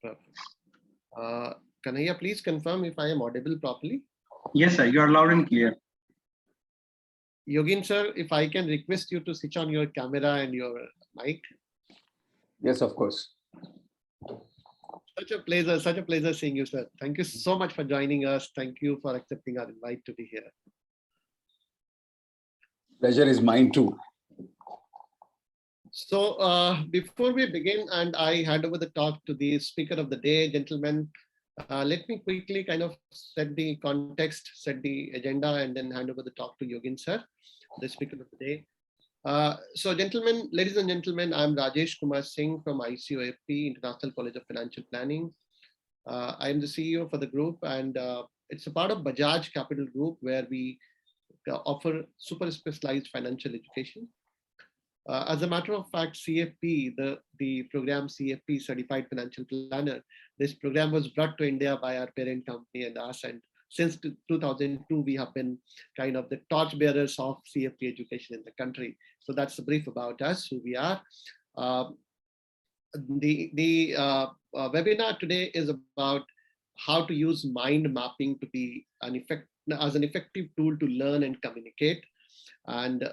Perfect. Kanhaiya, please confirm if I am audible properly. Yes, sir. You are loud and clear. Yogin sir, if I can request you to switch on your camera and your mic. Yes, of course. Such a pleasure seeing you, sir. Thank you so much for joining us. Thank you for accepting our invite to be here. Pleasure is mine too. So before we begin and I hand over the talk to the speaker of the day, gentlemen, let me quickly kind of set the context, set the agenda, and then hand over the talk to Yogin sir, the speaker of the day. So gentlemen, ladies and gentlemen, I'm Rajesh Kumar Singh from ICOFP, International College of Financial Planning. I am the CEO for the group, and it's a part of Bajaj Capital Group where we offer super specialized financial education. As a matter of fact, CFP, the program CFP, Certified Financial Planner, this program was brought to India by our parent company and us. And since 2002, we have been kind of the torchbearers of CFP education in the country. So that's a brief about us, who we are. The webinar today is about how to use mind mapping to be as an effective tool to learn and communicate. And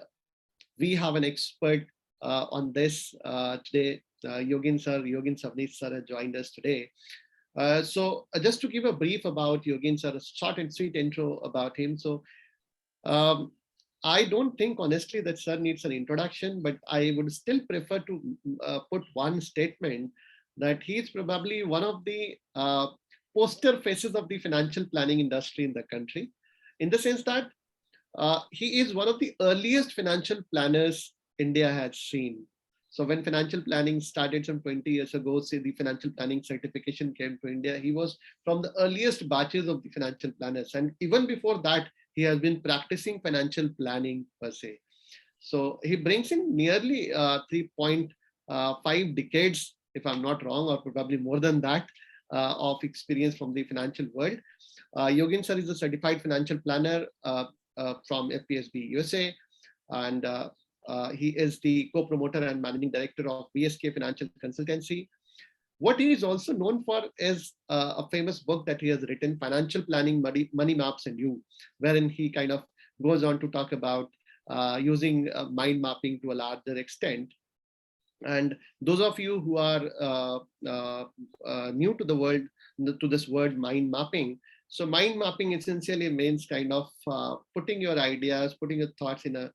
we have an expert on this today. Yogin Savneet sir has joined us today. So just to give a brief about Yogin sir, a short and sweet intro about him. So I don't think honestly that sir needs an introduction, but I would still prefer to put one statement that he's probably one of the poster faces of the financial planning industry in the country, in the sense that he is one of the earliest financial planners India has seen. So when financial planning started some 20 years ago, say the financial planning certification came to India, he was from the earliest batches of the financial planners. And even before that, he has been practicing financial planning per se. So he brings in nearly 3.5 decades, if I'm not wrong, or probably more than that, of experience from the financial world. Yogin sir is a certified financial planner from FPSB USA, and he is the co-promoter and managing director of BSK Financial Consultancy. What he is also known for is a famous book that he has written, Financial Planning, Money Maps and You, wherein he kind of goes on to talk about using mind mapping to a larger extent. And those of you who are new to the world, to this word mind mapping, so mind mapping essentially means kind of putting your ideas, putting your thoughts in a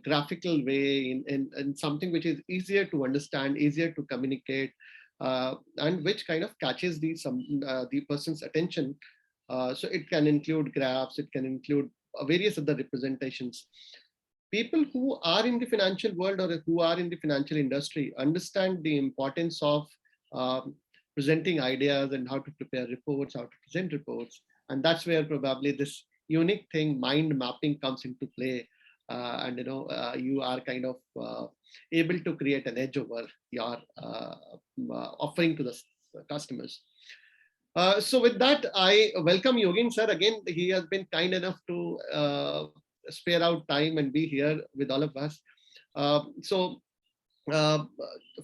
graphical way, in something which is easier to understand, easier to communicate, and which kind of catches the person's attention. So it can include graphs, it can include various other representations. People who are in the financial world or who are in the financial industry understand the importance of presenting ideas and how to prepare reports, how to present reports. And that's where probably this unique thing, mind mapping, comes into play. And you are kind of able to create an edge over your offering to the customers. So with that, I welcome Yogin sir. Again, he has been kind enough to spare out time and be here with all of us.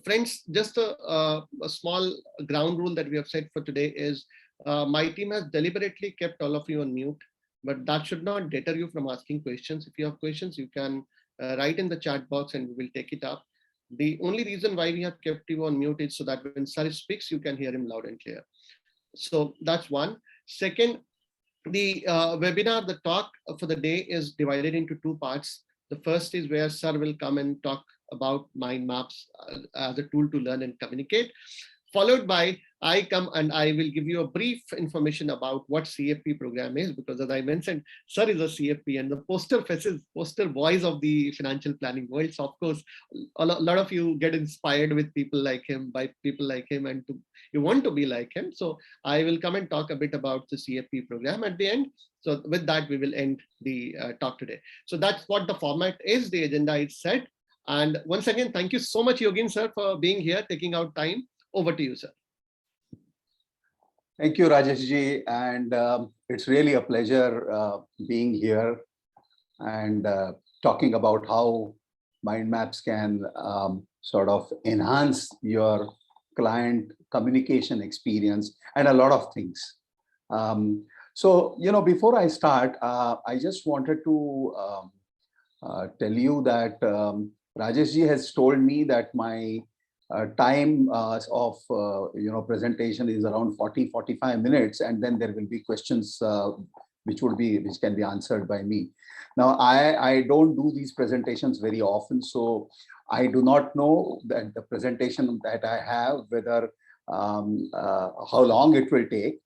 Friends, just a small ground rule that we have set for today is my team has deliberately kept all of you on mute, but that should not deter you from asking questions. If you have questions, you can write in the chat box and we will take it up. The only reason why we have kept you on mute is so that when sir speaks, you can hear him loud and clear. So that's one. Second, the webinar, the talk for the day is divided into two parts. The first is where sir will come and talk about mind maps as a tool to learn and communicate, followed by I come and I will give you a brief information about what CFP program is, because as I mentioned, sir is a CFP and the poster voice of the financial planning world. So of course, a lot of you get inspired with people like him, by people like him, and you want to be like him. So I will come and talk a bit about the CFP program at the end. So with that, we will end the talk today. So that's what the format is, the agenda is set. And once again, thank you so much, Yogin sir, for being here, taking out time. Over to you, sir. Thank you, Rajesh ji. And it's really a pleasure being here and talking about how mind maps can sort of enhance your client communication experience, and a lot of things. So, before I start, I just wanted to tell you that Rajesh ji has told me that my time of presentation is around 40-45 minutes, and then there will be questions which can be answered by me. Now, I don't do these presentations very often, so I do not know that the presentation that I have, whether how long it will take.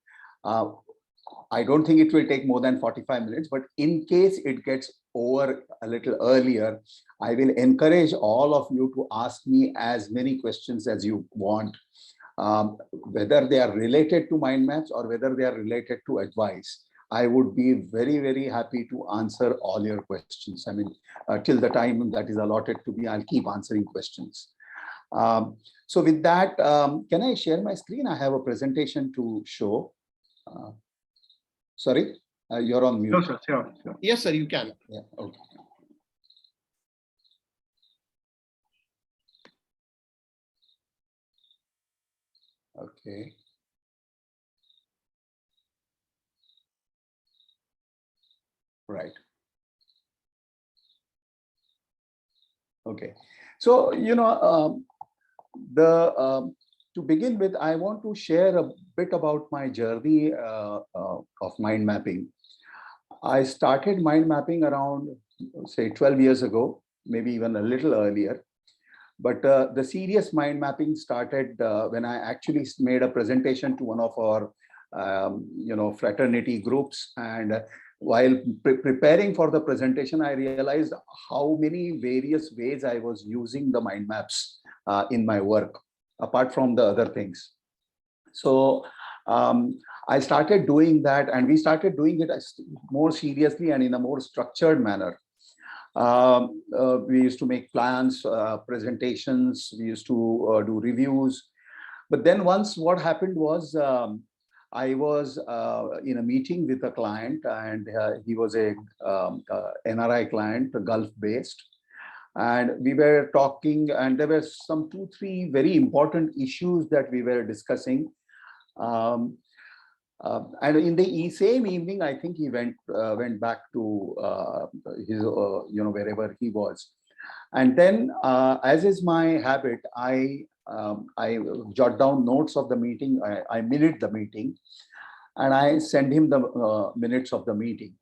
I don't think it will take more than 45 minutes, but in case it gets over a little earlier, I will encourage all of you to ask me as many questions as you want, whether they are related to mind maps or whether they are related to advice. I would be very, very happy to answer all your questions. I mean, till the time that is allotted to me, I'll keep answering questions. So with that, can I share my screen? I have a presentation to show. Sorry, you're on mute. Sure. Yes, sir, you can. Yeah, okay. Okay. Right. Okay. So, to begin with, I want to share a bit about my journey of mind mapping. I started mind mapping around, say, 12 years ago, maybe even a little earlier. But the serious mind mapping started when I actually made a presentation to one of our, fraternity groups. And while preparing for the presentation, I realized how many various ways I was using the mind maps in my work, apart from the other things. So I started doing that, and we started doing it more seriously and in a more structured manner. We used to make plans, presentations, we used to do reviews. But then once what happened was, I was in a meeting with a client, and he was a NRI client, Gulf based. And we were talking, and there were some 2-3 very important issues that we were discussing. And in the same evening, I think he went back to his, wherever he was. And then, as is my habit, I jot down notes of the meeting. I minute the meeting, and I send him the minutes of the meeting.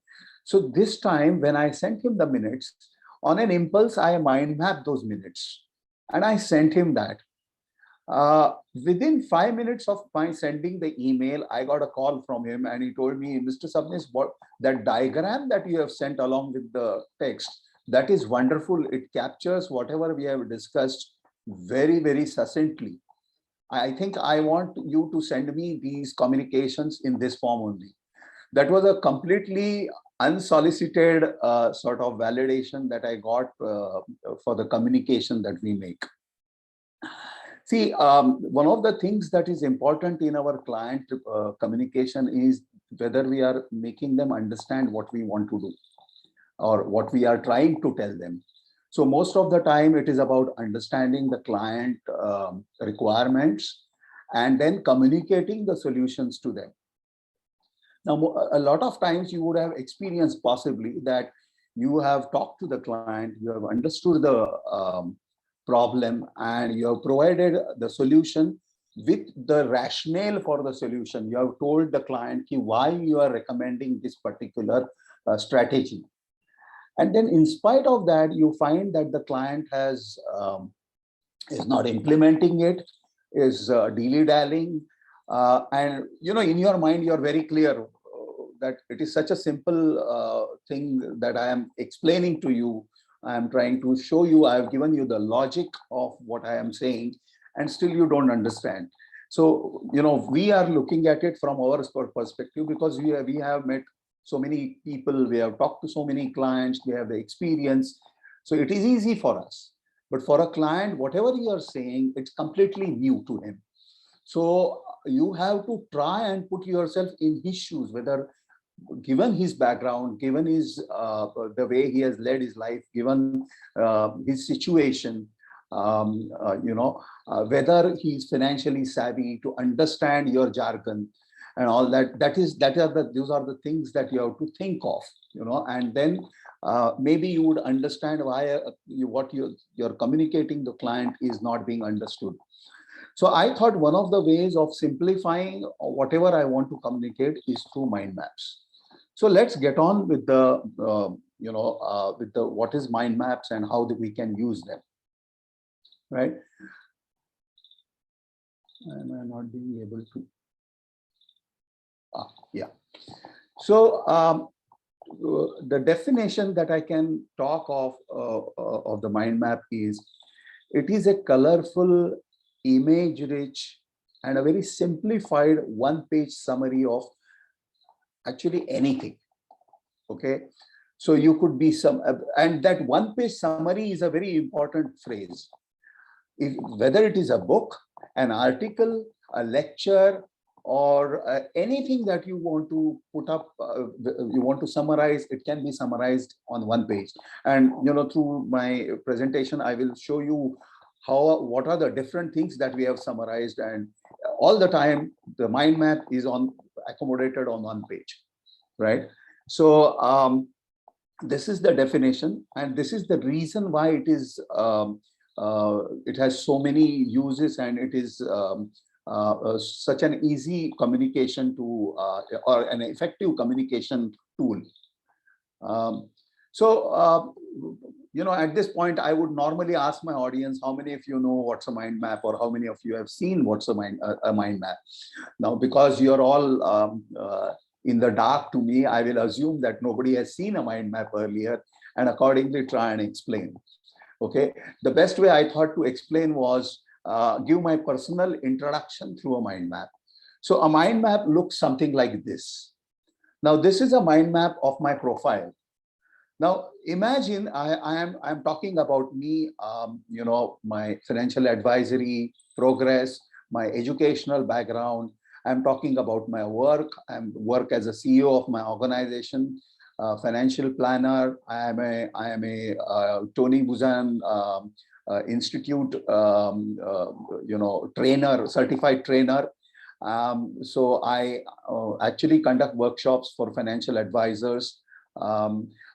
So this time, when I sent him the minutes, on an impulse, I mind mapped those minutes, and I sent him that. Within 5 minutes of my sending the email, I got a call from him, and he told me, Mr. Sabnis, what that diagram that you have sent along with the text, that is wonderful. It captures whatever we have discussed very, very succinctly. I think I want you to send me these communications in this form only. That was a completely unsolicited sort of validation that I got for the communication that we make. See, one of the things that is important in our client communication is whether we are making them understand what we want to do or what we are trying to tell them. So most of the time it is about understanding the client requirements and then communicating the solutions to them. Now, a lot of times you would have experienced possibly that you have talked to the client, you have understood the problem, and you have provided the solution with the rationale for the solution. You have told the client why you are recommending this particular strategy. And then in spite of that, you find that the client is not implementing it, is dilly-dallying. And in your mind, you're very clear that it is such a simple thing that I am explaining to you. I am trying to show you, I have given you the logic of what I am saying, and still you don't understand. So, we are looking at it from our perspective because we have met so many people, we have talked to so many clients, we have the experience. So it is easy for us. But for a client, whatever you are saying, it's completely new to him. So you have to try and put yourself in his shoes, whether given his background, given his the way he has led his life, given his situation, whether he's financially savvy to understand your jargon and all that. Those are the things that you have to think of, and then maybe you would understand why what you're communicating the client is not being understood. So I thought one of the ways of simplifying whatever I want to communicate is through mind maps. So let's get on with the what is mind maps and how we can use them, right? Am I not being able to? Yeah. So the definition that I can talk of the mind map is, it is a colorful, image-rich, and a very simplified one-page summary of actually anything. Okay, so you could be and that one-page summary is a very important phrase. Whether it is a book, an article, a lecture, or anything that you want to put up, you want to summarize, it can be summarized on one page. And through my presentation, I will show you what are the different things that we have summarized, and all the time the mind map is accommodated on one page, right? So this is the definition, and this is the reason why it is it has so many uses, and it is such an easy communication to or an effective communication tool. At this point, I would normally ask my audience, how many of you know what's a mind map, or how many of you have seen what's a mind map? Now, because you're all in the dark to me, I will assume that nobody has seen a mind map earlier, and accordingly try and explain. Okay, the best way I thought to explain was give my personal introduction through a mind map. So a mind map looks something like this. Now, this is a mind map of my profile. Now, imagine I'm talking about me, my financial advisory progress, my educational background. I'm talking about my work. I work as a CEO of my organization, financial planner. I am a Tony Buzan Institute, trainer, certified trainer. So I actually conduct workshops for financial advisors.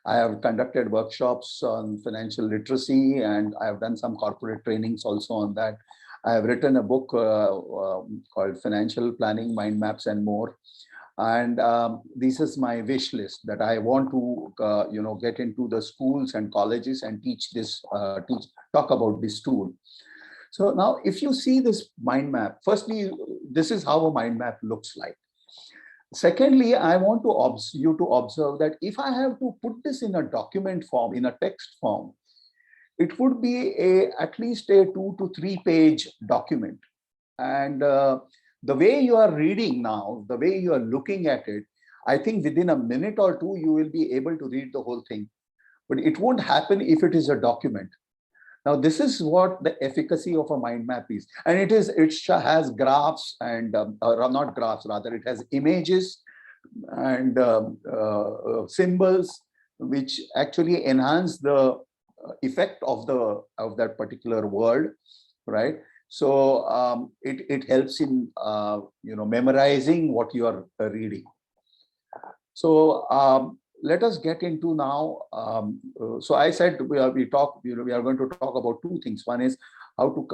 I have conducted workshops on financial literacy, and I have done some corporate trainings also on that. I have written a book called Financial Planning, Mind Maps, and More. And this is my wish list, that I want to, get into the schools and colleges and teach talk about this tool. So now, if you see this mind map, firstly, this is how a mind map looks like. Secondly, I want you to observe that if I have to put this in a document form, in a text form, it would be at least a 2 to 3 page document. And the way you are reading now, the way you are looking at it, I think within a minute or two, you will be able to read the whole thing. But it won't happen if it is a document. Now, this is what the efficacy of a mind map is. And it has graphs and, not graphs, rather, it has images and symbols, which actually enhance the effect of that particular word, right? So it helps in memorizing what you are reading. So let us get into now. So I said we are going to talk about two things. One is how to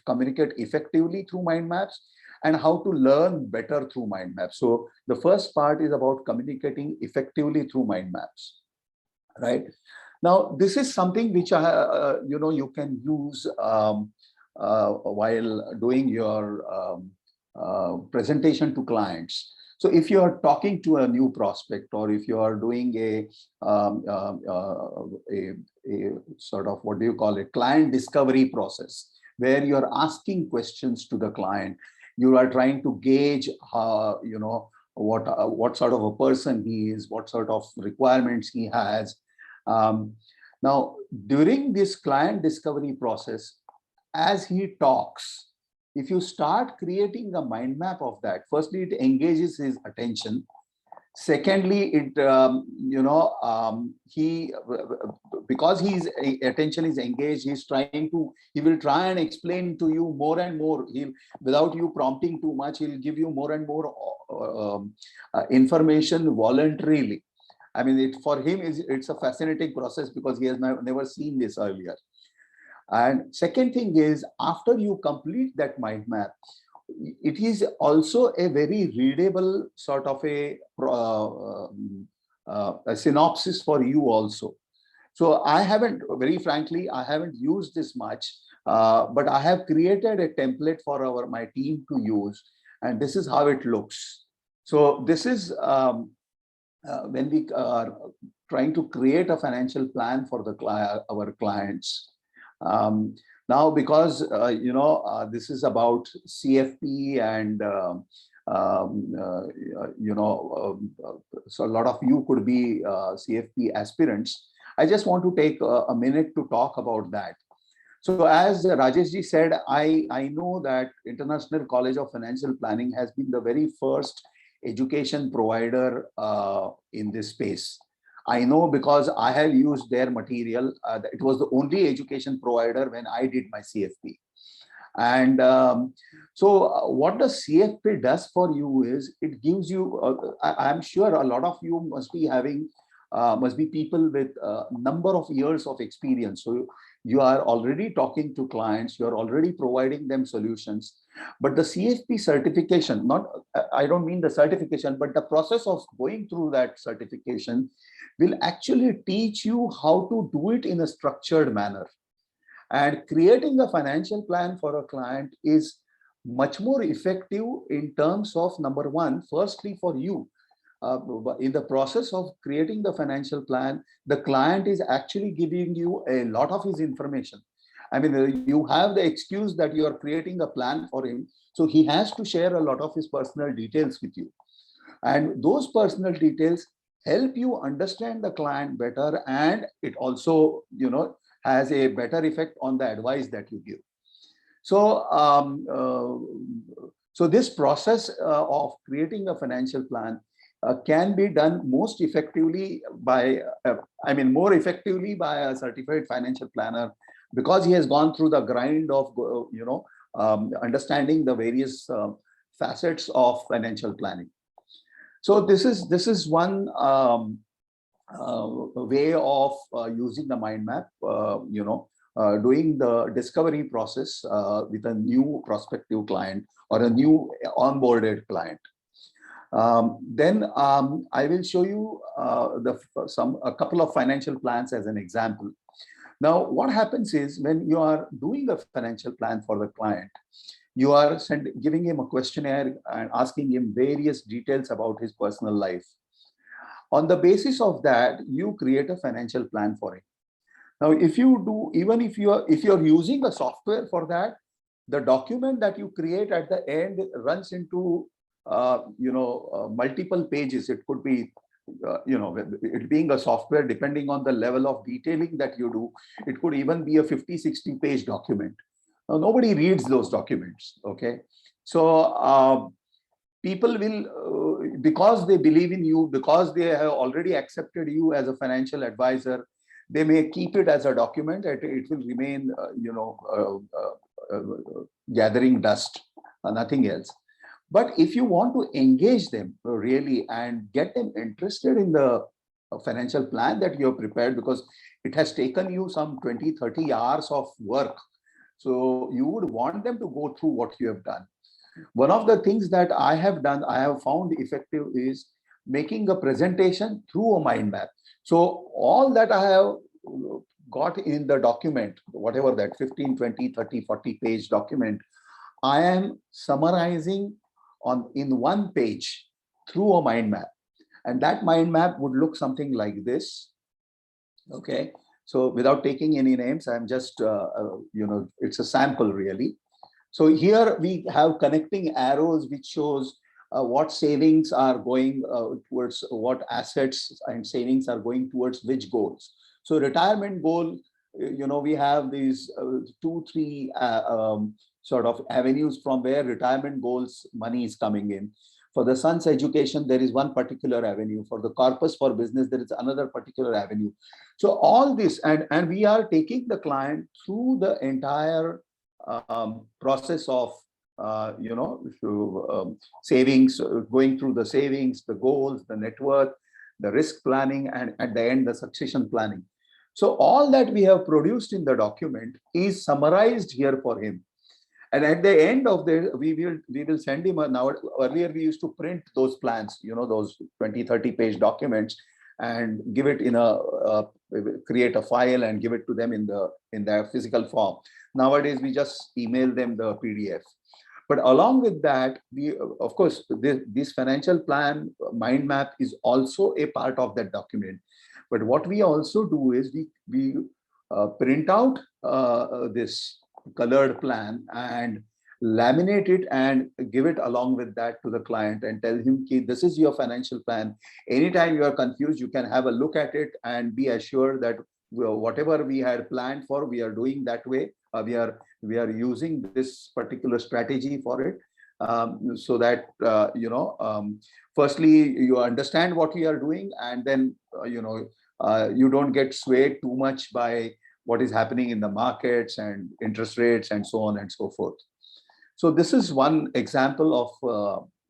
communicate effectively through mind maps, and how to learn better through mind maps. So the first part is about communicating effectively through mind maps, right? Now, this is something which you can use while doing your presentation to clients. So if you are talking to a new prospect, or if you are doing a sort of, what do you call it, client discovery process, where you are asking questions to the client, you are trying to gauge what sort of a person he is, what sort of requirements he has. Now, during this client discovery process, as he talks, if you start creating a mind map of that, firstly, it engages his attention. Secondly, he, because his attention is engaged, he will try and explain to you more and more. Without you prompting too much, he'll give you more and more information voluntarily. I mean, for him, it's a fascinating process because he has never seen this earlier. And second thing is, after you complete that mind map, it is also a very readable sort of a synopsis for you also. So very frankly, I haven't used this much, but I have created a template for my team to use, and this is how it looks. So this is when we are trying to create a financial plan for our clients. Now, because this is about CFP, and so a lot of you could be CFP aspirants. I just want to take a minute to talk about that. So as Rajeshji said, I know that International College of Financial Planning has been the very first education provider in this space. I know because I have used their material. It was the only education provider when I did my CFP. And so what the CFP does for you is, it gives you, I'm sure a lot of you must be people with a number of years of experience. So you are already talking to clients, you're already providing them solutions. But the CFP certification, I don't mean the certification, but the process of going through that certification will actually teach you how to do it in a structured manner. And creating a financial plan for a client is much more effective in terms of, number one, firstly for you. In the process of creating the financial plan, the client is actually giving you a lot of his information. I mean, you have the excuse that you are creating a plan for him, so he has to share a lot of his personal details with you. And those personal details help you understand the client better, and it also, has a better effect on the advice that you give. So, so this process of creating a financial plan can be done most effectively by, more effectively by a certified financial planner, because he has gone through the grind of, understanding the various facets of financial planning. So this is one way of using the mind map, doing the discovery process with a new prospective client or a new onboarded client. Then I will show you a couple of financial plans as an example. Now, what happens is, when you are doing a financial plan for the client, you are giving him a questionnaire and asking him various details about his personal life. On the basis of that, you create a financial plan for him. Now, if you do, even if you're using a software for that, the document that you create at the end runs into multiple pages. It could be, it being a software, depending on the level of detailing that you do, it could even be a 50-60 page document. Now, nobody reads those documents. Okay, so people will, because they believe in you, because they have already accepted you as a financial advisor, they may keep it as a document. It will remain, gathering dust, nothing else. But if you want to engage them really and get them interested in the financial plan that you have prepared, because it has taken you some 20-30 hours of work, so you would want them to go through what you have done. One of the things that I have found effective, is making a presentation through a mind map. So all that I have got in the document, whatever that 15, 20, 30, 40 page document, I am summarizing in one page through a mind map. And that mind map would look something like this. Okay, so without taking any names, I'm just, it's a sample really. So here we have connecting arrows, which shows what savings are going towards what assets, and savings are going towards which goals. So retirement goal, we have these 2-3 sort of avenues from where retirement goals money is coming in. For the son's education, there is one particular avenue. For the corpus for business, there is another particular avenue. So all this, and we are taking the client through the entire process of savings, going through the savings, the goals, the net worth, the risk planning, and at the end, the succession planning. So all that we have produced in the document is summarized here for him. And at the end of the, we will send him now. Earlier, we used to print those plans, those 20, 30 page documents, and give it in create a file and give it to them in their physical form. Nowadays, we just email them the PDF. But along with that, of course, this financial plan mind map is also a part of that document. But what we also do is we print out this colored plan and laminate it and give it along with that to the client and tell him, this is your financial plan. Anytime you are confused, you can have a look at it and be assured that whatever we had planned for, we are doing that way. We are using this particular strategy for it, so that firstly you understand what we are doing, and then you don't get swayed too much by what is happening in the markets and interest rates and so on and so forth. So this is one example of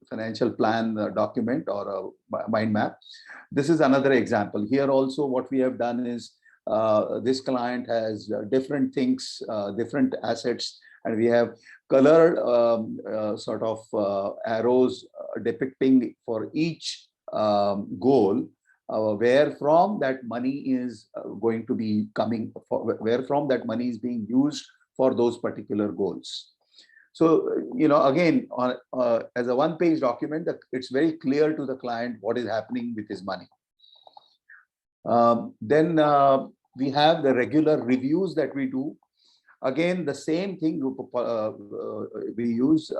financial plan document or a mind map. This is another example. Here also what we have done is this client has different things, different assets, and we have colored sort of arrows depicting for each goal where from that money is going to be coming, where from that money is being used for those particular goals. So, again, as a one-page document, it's very clear to the client what is happening with his money. Then we have the regular reviews that we do. Again, the same thing we use.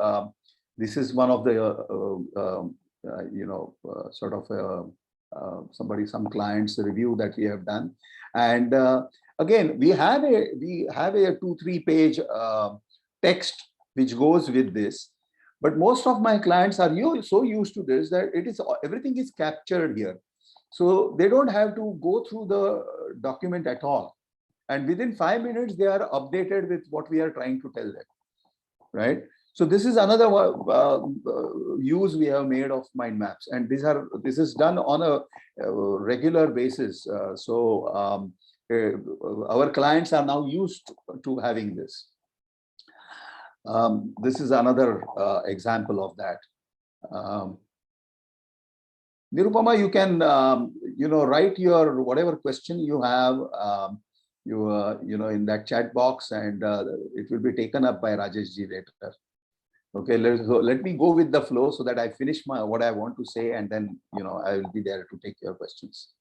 This is one of the, some clients review that we have done. And again, we have a 2-3 page text which goes with this. But most of my clients are so used to this that everything is captured here. So they don't have to go through the document at all. And within 5 minutes, they are updated with what we are trying to tell them, right? So this is another use we have made of mind maps. And this is done on a regular basis. Our clients are now used to having this. This is another example of that. Nirupama, you can write your whatever question you have in that chat box, and it will be taken up by Rajesh ji later. Okay, let me go with the flow so that I finish what I want to say, and then I will be there to take your questions.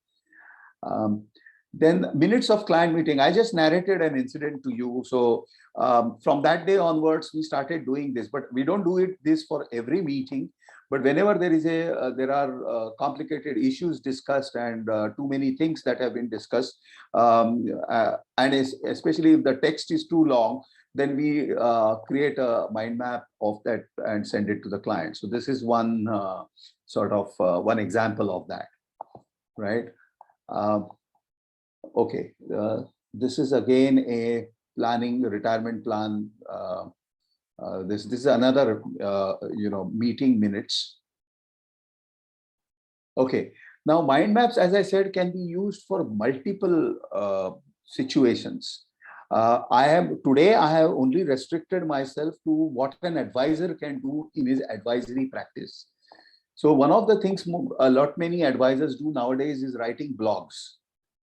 Then minutes of client meeting. I just narrated an incident to you. So from that day onwards, we started doing this, but we don't do this for every meeting. But whenever there are complicated issues discussed and too many things that have been discussed, and especially if the text is too long, then we create a mind map of that and send it to the client. So this is one one example of that, right? Okay, this is again a retirement plan. This is another meeting minutes. Okay, now mind maps, as I said, can be used for multiple situations. I have only restricted myself to what an advisor can do in his advisory practice. So one of the things many advisors do nowadays is writing blogs.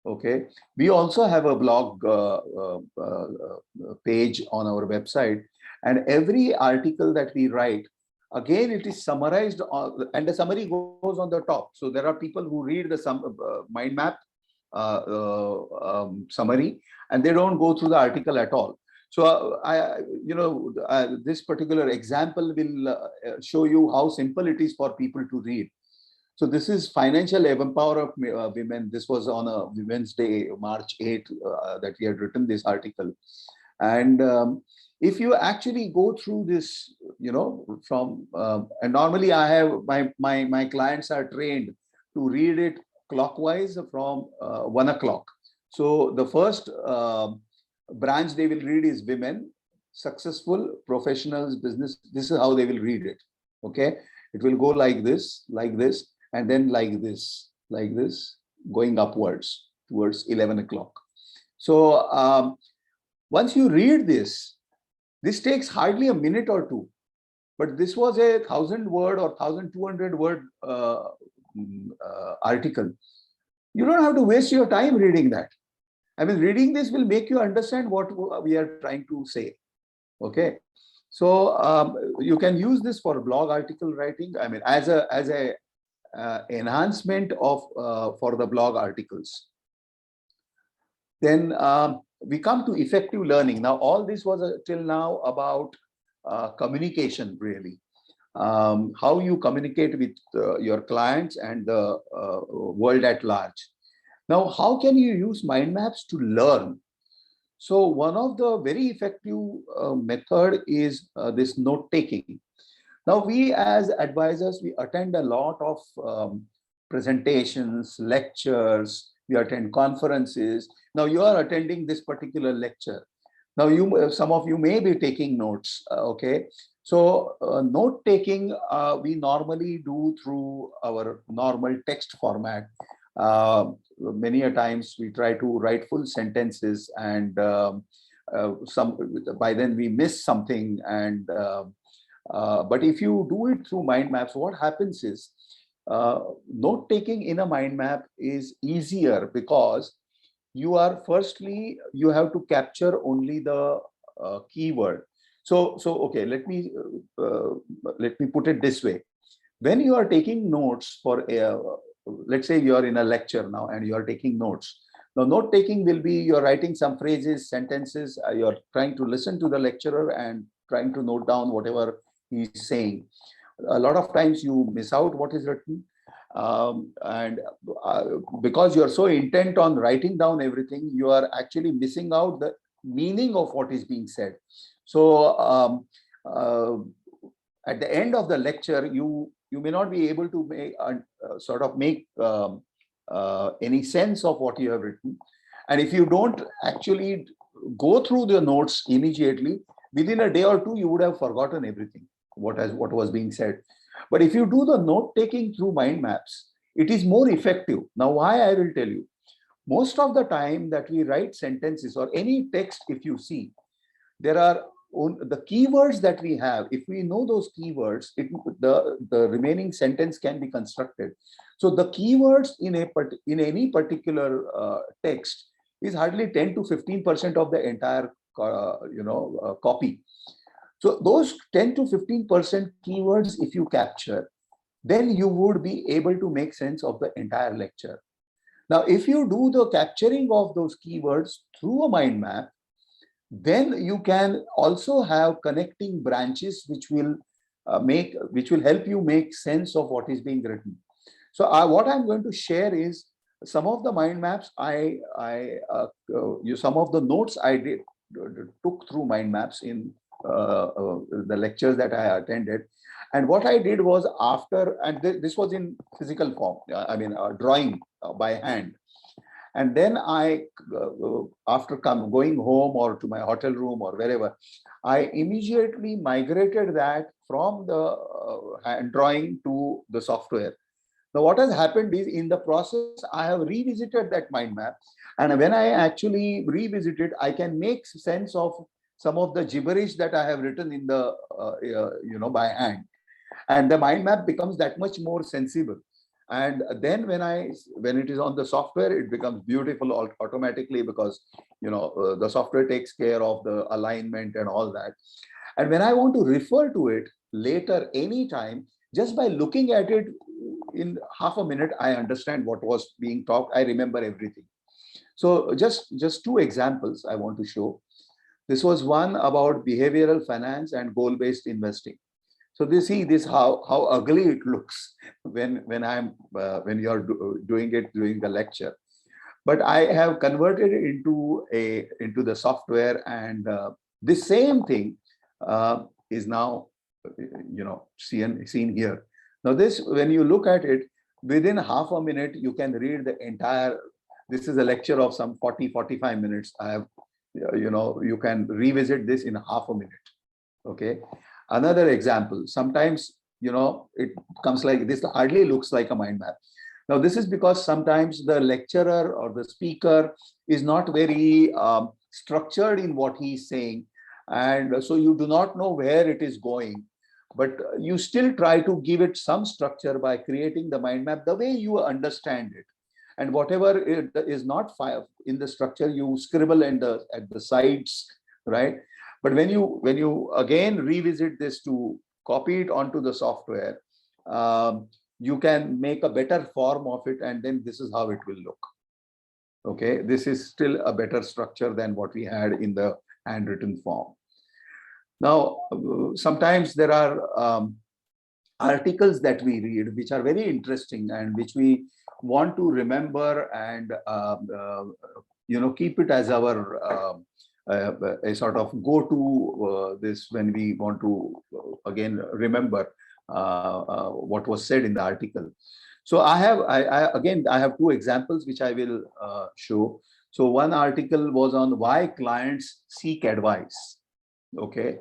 Okay, we also have a blog page on our website, and every article that we write, again, it is summarized and the summary goes on the top. So there are people who read the mind map summary, and they don't go through the article at all. So this particular example will show you how simple it is for people to read. So this is Financial Empower of Women. This was on a Women's Day, March 8th, that we had written this article. And if you actually go through this, from and normally I have my clients are trained to read it clockwise from 1 o'clock. So the first branch they will read is women, successful professionals, business. This is how they will read it. Okay, it will go like this, and then like this, going upwards towards 11 o'clock. So once you read this takes hardly a minute or two, but this was a 1,000-word or 1,200-word article. You don't have to waste your time reading that. I mean, reading this will make you understand what we are trying to say. Okay, so you can use this for blog article writing. I mean, as a enhancement of for the blog articles. Then we come to effective learning. Now, all this was till now about communication, really. How you communicate with your clients and the world at large. Now, how can you use mind maps to learn? So one of the very effective method is this note taking. Now, we as advisors, we attend a lot of presentations, lectures, we attend conferences. Now you are attending this particular lecture. Now some of you may be taking notes, okay? So note taking, we normally do through our normal text format. Many a times we try to write full sentences, and by then we miss something. And but if you do it through mind maps, what happens is note taking in a mind map is easier, because you have to capture only the keyword. So okay, let me put it this way. When you are taking notes for let's say you are in a lecture now and you are taking notes. Now, note taking will be you're writing some phrases, sentences, you're trying to listen to the lecturer and trying to note down whatever he's saying. A lot of times you miss out what is written, and because you're so intent on writing down everything, you are actually missing out the meaning of what is being said. So at the end of the lecture, you may not be able to make any sense of what you have written. And if you don't actually go through the notes immediately, within a day or two, you would have forgotten everything, what was being said. But if you do the note taking through mind maps, it is more effective. Now, why? I will tell you. Most of the time that we write sentences or any text, if you see, there are the keywords that we have. If we know those keywords, the remaining sentence can be constructed. So the keywords in any particular text is hardly 10 to 15% of the entire copy. So those 10 to 15% keywords, if you capture, then you would be able to make sense of the entire lecture. Now, if you do the capturing of those keywords through a mind map, then you can also have connecting branches which will help you make sense of what is being written. So what I'm going to share is some of the mind maps some of the notes I took through mind maps in the lectures that I attended. And what I did was this was in physical form, drawing by hand. And then after going home or to my hotel room or wherever, I immediately migrated that from the hand drawing to the software. Now, what has happened is, in the process, I have revisited that mind map. And when I actually revisit it, I can make sense of some of the gibberish that I have written in the, by hand. And the mind map becomes that much more sensible. And then when it is on the software, it becomes beautiful automatically, because the software takes care of the alignment and all that. And when I want to refer to it later, anytime, just by looking at it in half a minute, I understand what was being talked. I remember everything. So just two examples I want to show. This was one about behavioral finance and goal-based investing. So they see this how ugly it looks when you're doing it during the lecture. but I have converted it into the software, and this same thing is now seen here. Now this, when you look at it, within half a minute you can read the entire. This is a lecture of some 40-45 minutes. I have, you can revisit this in half a minute. Okay. Another example, sometimes it comes like this, hardly looks like a mind map. Now this is because sometimes the lecturer or the speaker is not very structured in what he's saying, and so you do not know where it is going, but you still try to give it some structure by creating the mind map the way you understand it. And whatever it is not in the structure, you scribble at the sides, right? But when you again revisit this to copy it onto the software, you can make a better form of it, and then this is how it will look. Okay, this is still a better structure than what we had in the handwritten form. Now, sometimes there are articles that we read which are very interesting and which we want to remember and keep it as our a sort of go-to this when we want to again remember what was said in the article. So I have two examples which I will show. So one article was on why clients seek advice. Okay.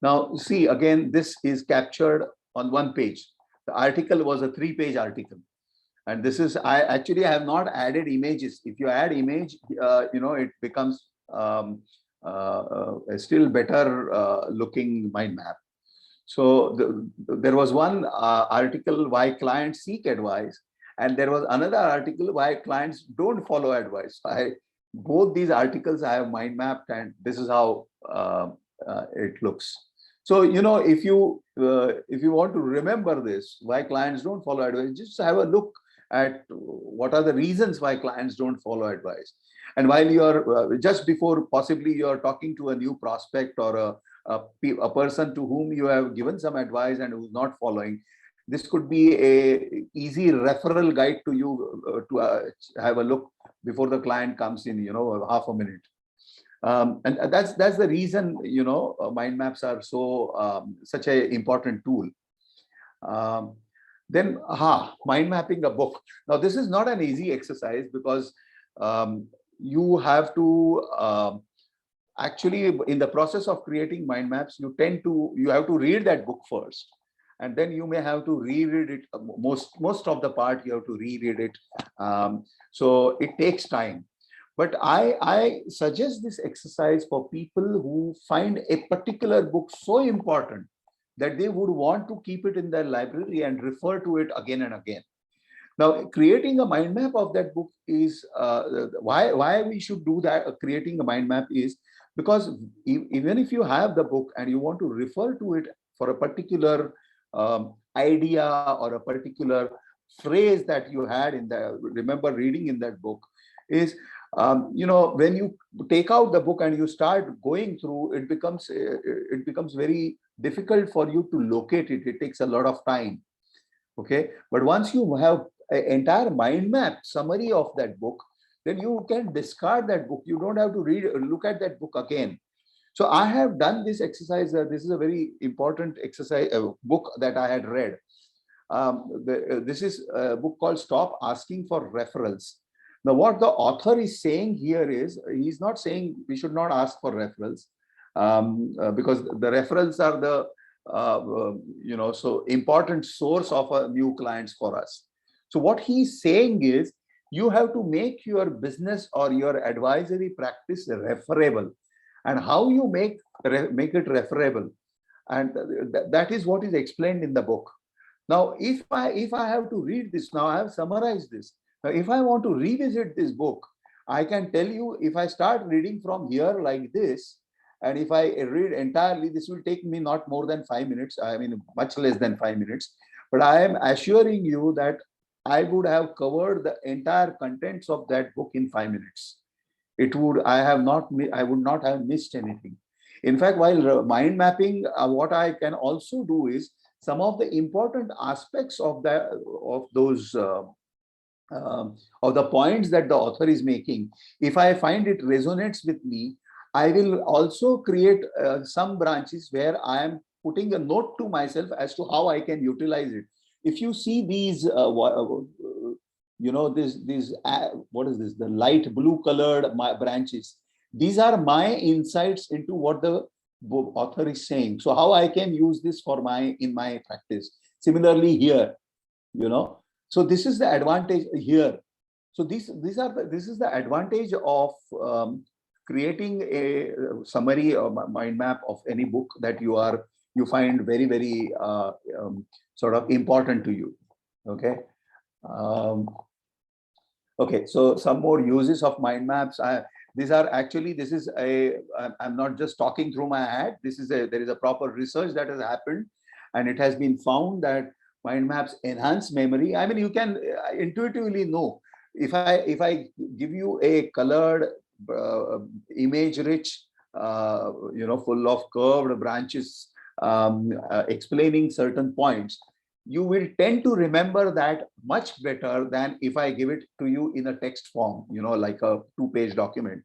Now see, again, this is captured on one page. The article was a 3-page article. And this is, I actually have not added images. If you add image, it becomes a still better looking mind map. So there was one article why clients seek advice, and there was another article why clients don't follow advice. Both these articles I have mind mapped, and this is how it looks. So if you want to remember this, why clients don't follow advice, just have a look at what are the reasons why clients don't follow advice. And while you are just before possibly you are talking to a new prospect or a person to whom you have given some advice and who's not following, this could be a easy referral guide to you to have a look before the client comes in, half a minute. And that's the reason mind maps are so such a important tool. Then mind mapping a book. Now this is not an easy exercise because you have to actually, in the process of creating mind maps, you have to read that book first, and then you may have to reread it. Most of the part you have to reread it. So it takes time. But I suggest this exercise for people who find a particular book so important that they would want to keep it in their library and refer to it again and again. Now, creating a mind map of that book is why we should do that. Creating a mind map is because even if you have the book and you want to refer to it for a particular idea or a particular phrase that you had remember reading in that book, is when you take out the book and you start going through, it becomes very difficult for you to locate it. It takes a lot of time. Okay, but once you have an entire mind map summary of that book, then you can discard that book. You don't have to look at that book again. So I have done this exercise. This is a very important exercise, book that I had read. This is a book called Stop Asking for Referrals. Now, what the author is saying here is, he's not saying we should not ask for referrals, because the referrals are the so important source of new clients for us. So what he's saying is, you have to make your business or your advisory practice referable, and how you make it referable, and that is what is explained in the book. Now, if I have to read this, now I have summarized this. Now, if I want to revisit this book, I can tell you, if I start reading from here like this, and if I read entirely, this will take me not more than 5 minutes. I mean, much less than 5 minutes. But I am assuring you that I would have covered the entire contents of that book in 5 minutes. I would not have missed anything. In fact, while mind mapping, what I can also do is some of the important aspects of those of the points that the author is making, if I find it resonates with me, I will also create some branches where I am putting a note to myself as to how I can utilize it. If you see these, what is this? The light blue colored branches. These are my insights into what the author is saying. So how I can use this for in my practice. Similarly here, so this is the advantage here. So this is the advantage of creating a summary or mind map of any book that you find very, very sort of important to you. Okay. Okay, so some more uses of mind maps. This is I'm not just talking through my head. There is a proper research that has happened, and it has been found that mind maps enhance memory. I mean, you can intuitively know if I give you a colored, image-rich, full of curved branches, explaining certain points, you will tend to remember that much better than if I give it to you in a text form, like a 2-page document.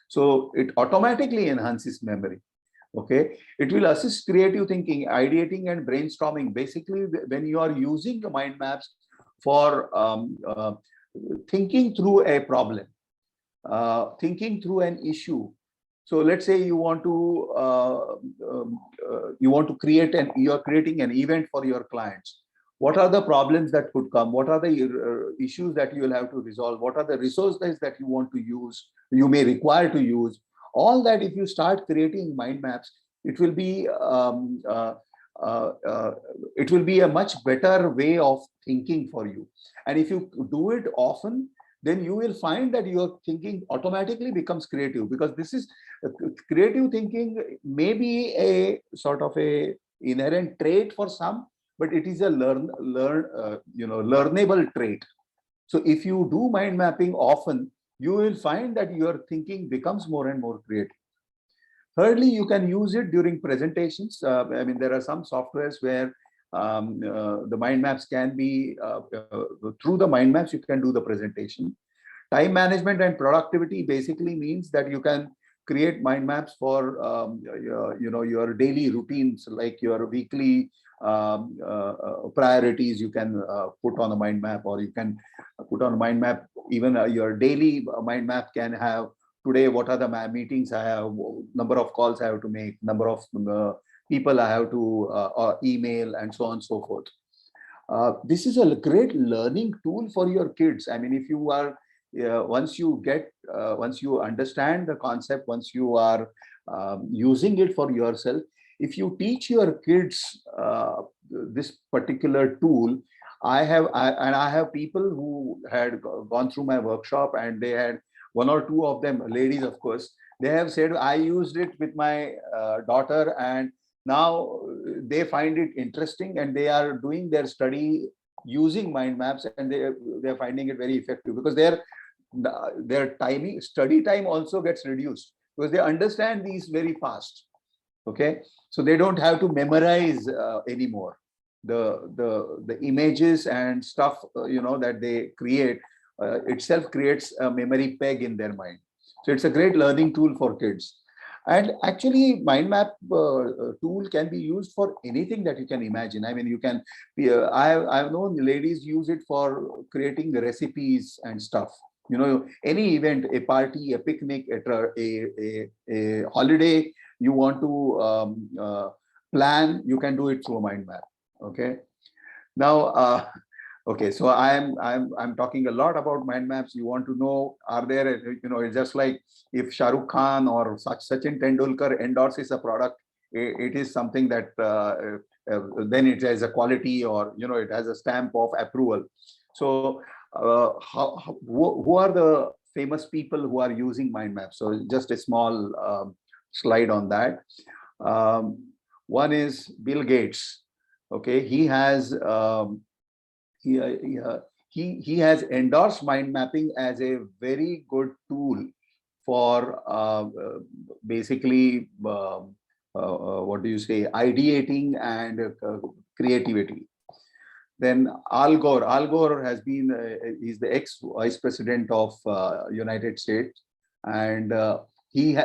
So it automatically enhances memory. Okay, it will assist creative thinking, ideating, and brainstorming. Basically, when you are using the mind maps for thinking through a problem, thinking through an issue. So let's say you want to you are creating an event for your clients. What are the problems that could come? What are the issues that you will have to resolve? What are the resources that you want to use, you may require to use? All that, if you start creating mind maps, it will be a much better way of thinking for you. And if you do it often, then you will find that your thinking automatically becomes creative, because this is creative thinking may be a sort of a inherent trait for some, but it is a learnable trait. So if you do mind mapping often, you will find that your thinking becomes more and more creative. Thirdly, you can use it during presentations. I mean, there are some softwares where the mind maps can be, through the mind maps, you can do the presentation. Time management and productivity basically means that you can create mind maps for your daily routines, like your weekly priorities. You can put on a mind map, or you can put on a mind map. Even your daily mind map can have, today what are the meetings I have, number of calls I have to make, number of people I have to email, and so on and so forth. This is a great learning tool for your kids. I mean, if you are once you understand the concept, once you are using it for yourself, if you teach your kids this particular tool, I have people who had gone through my workshop, and they had one or two of them, ladies of course, they have said, I used it with my daughter, and now they find it interesting, and they are doing their study using mind maps, and they're finding it very effective, because their study time also gets reduced, because they understand these very fast. Okay, so they don't have to memorize anymore. The images and stuff that they create itself creates a memory peg in their mind. So it's a great learning tool for kids. And actually, mind map tool can be used for anything that you can imagine. I mean, you can I've known ladies use it for creating the recipes and stuff. Any event, a party, a picnic, a holiday you want to plan, you can do it through a mind map. Okay. Now, okay, so I'm talking a lot about mind maps. You want to know, are there, it's just like if Shah Rukh Khan or Sachin Tendulkar endorses a product, it is something that then it has a quality, or it has a stamp of approval. So who are the famous people who are using mind maps? So just a small slide on that. One is Bill Gates. Okay, he has he has endorsed mind mapping as a very good tool for basically what do you say, ideating and creativity. Then Al Gore. Al Gore has been, he's the ex-vice president of United States, and he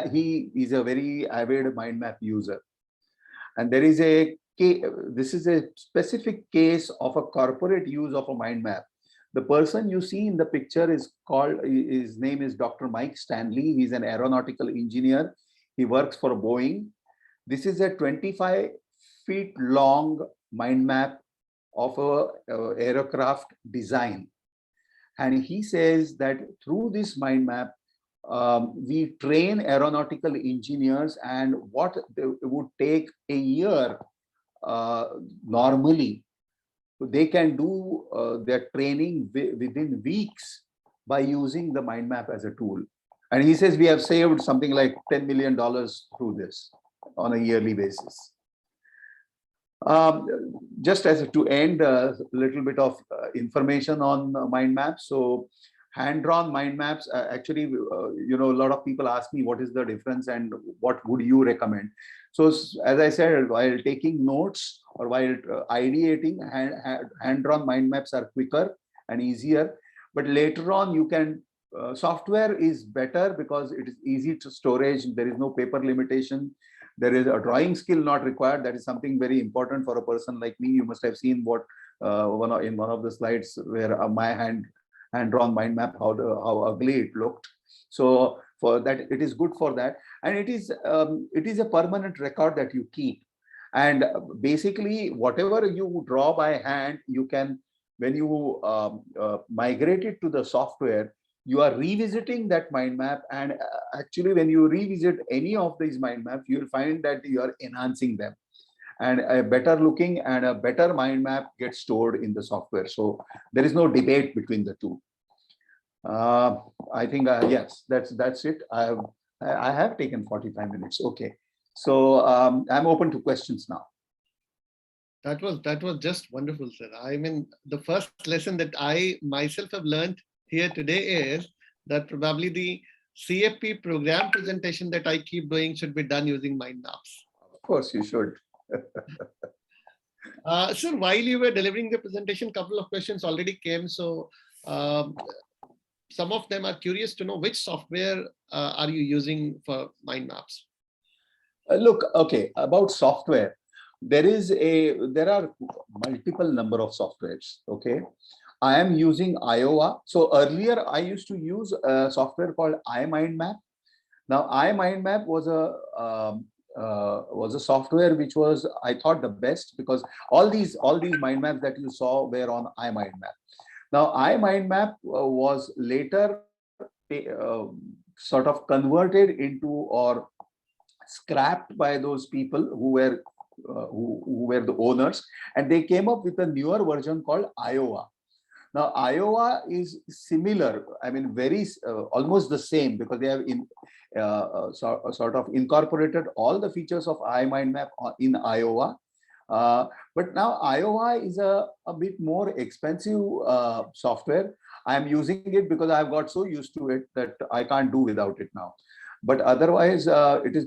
is a very avid mind map user. And there is this is a specific case of a corporate use of a mind map. The person you see in the picture is called, his name is Dr. Mike Stanley. He's an aeronautical engineer. He works for Boeing. This is a 25 feet long mind map of a aircraft design. And he says that through this mind map, we train aeronautical engineers, and what would take a year normally, they can do their training within weeks by using the mind map as a tool. And he says we have saved something like $10 million through this on a yearly basis. Just as to end, a little bit of information on mind maps. So hand-drawn mind maps, actually, a lot of people ask me what is the difference and what would you recommend. So as I said, while taking notes or while ideating, hand-drawn mind maps are quicker and easier. But later on, you can, software is better because it is easy to storage. There is no paper limitation. There is a drawing skill not required. That is something very important for a person like me. You must have seen what in one of the slides where my hand-drawn mind map, how ugly it looked. So for that, it is good for that. And it is a permanent record that you keep. And basically, whatever you draw by hand, you can, when you migrate it to the software, you are revisiting that mind map. And actually, when you revisit any of these mind maps, you'll find that you are enhancing them. And a better looking and a better mind map gets stored in the software. So there is no debate between the two. I think, yes, that's it. I have taken 45 minutes. Okay. So I'm open to questions now. That was just wonderful, sir. I mean, the first lesson that I myself have learned here today is that probably the CFP program presentation that I keep doing should be done using mind maps. Of course, you should. Sir, while you were delivering the presentation, a couple of questions already came. So some of them are curious to know which software are you using for mind maps? Look, okay, about software, there are multiple number of softwares. Okay, I am using Iowa. So earlier I used to use a software called iMindMap. Now iMindMap was a software which was, I thought, the best, because all these mind maps that you saw were on iMindMap. Now iMindMap was later sort of converted into or scrapped by those people who were the owners, and they came up with a newer version called Iowa. Now Iowa is similar, I mean, very almost the same, because they have sort of incorporated all the features of iMindMap in Iowa. But now Iowa is a bit more expensive software. I'm using it because I've got so used to it that I can't do without it now. But otherwise, it has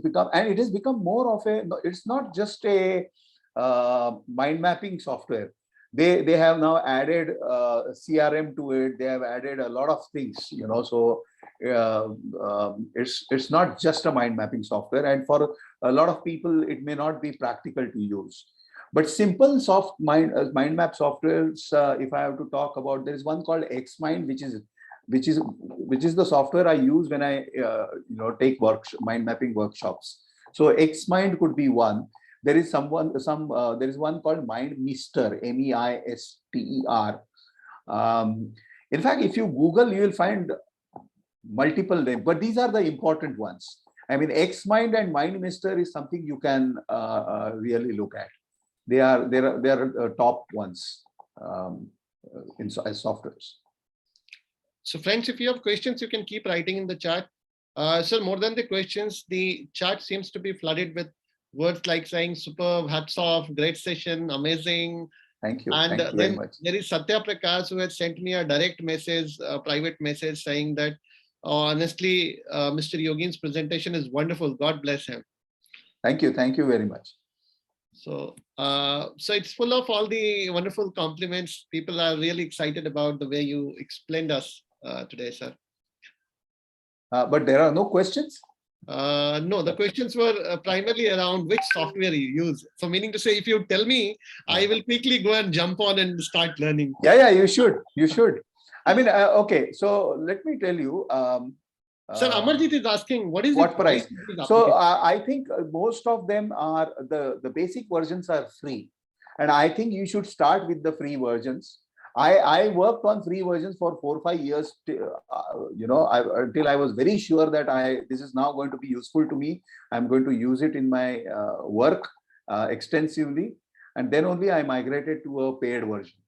become more of a, it's not just a mind mapping software. They have now added CRM to it. They have added a lot of things, so it's not just a mind mapping software. And for a lot of people, it may not be practical to use. But simple mind map softwares, if I have to talk about, there is one called XMind, which is the software I use when I take mind mapping workshops. So XMind could be one. There is one called MindMeister, MEISTER. In fact, if you Google, you will find multiple names, but these are the important ones. I mean, XMind and MindMeister is something you can really look at. They are top ones as softwares. So friends, if you have questions, you can keep writing in the chat. So more than the questions, the chat seems to be flooded with words like saying superb, hats off, great session, amazing. Thank you. And Thank you then very much. there is Satya Prakash, who had sent me a direct message, a private message, saying that honestly, Mr. Yogin's presentation is wonderful. God bless him. Thank you. Thank you very much. So, so it's full of all the wonderful compliments. People are really excited about the way you explained us today, sir. But there are no questions. No, the questions were primarily around which software you use. So meaning to say, if you tell me, I will quickly go and jump on and start learning. Yeah, you should. You should. I mean, okay. So let me tell you. Sir, Amarjit is asking, what is what the price? of these So applications? I think most of them are the basic versions are free, and I think you should start with the free versions. I worked on free versions for 4 or 5 years, until I was very sure that this is now going to be useful to me. I'm going to use it in my work extensively, and then only I migrated to a paid version.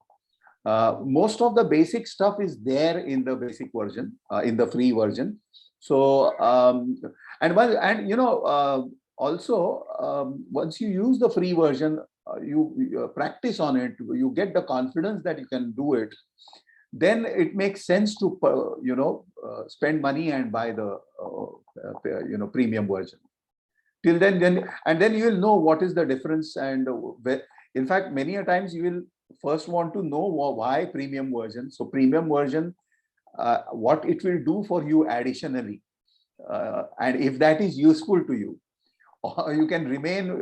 Most of the basic stuff is there in the basic version, in the free version. So also once you use the free version, you practice on it, you get the confidence that you can do it, then it makes sense to spend money and buy the premium version. Till then you will know what is the difference, and in fact many a times you will first want to know why premium version. So premium version, what it will do for you additionally, and if that is useful to you, you can remain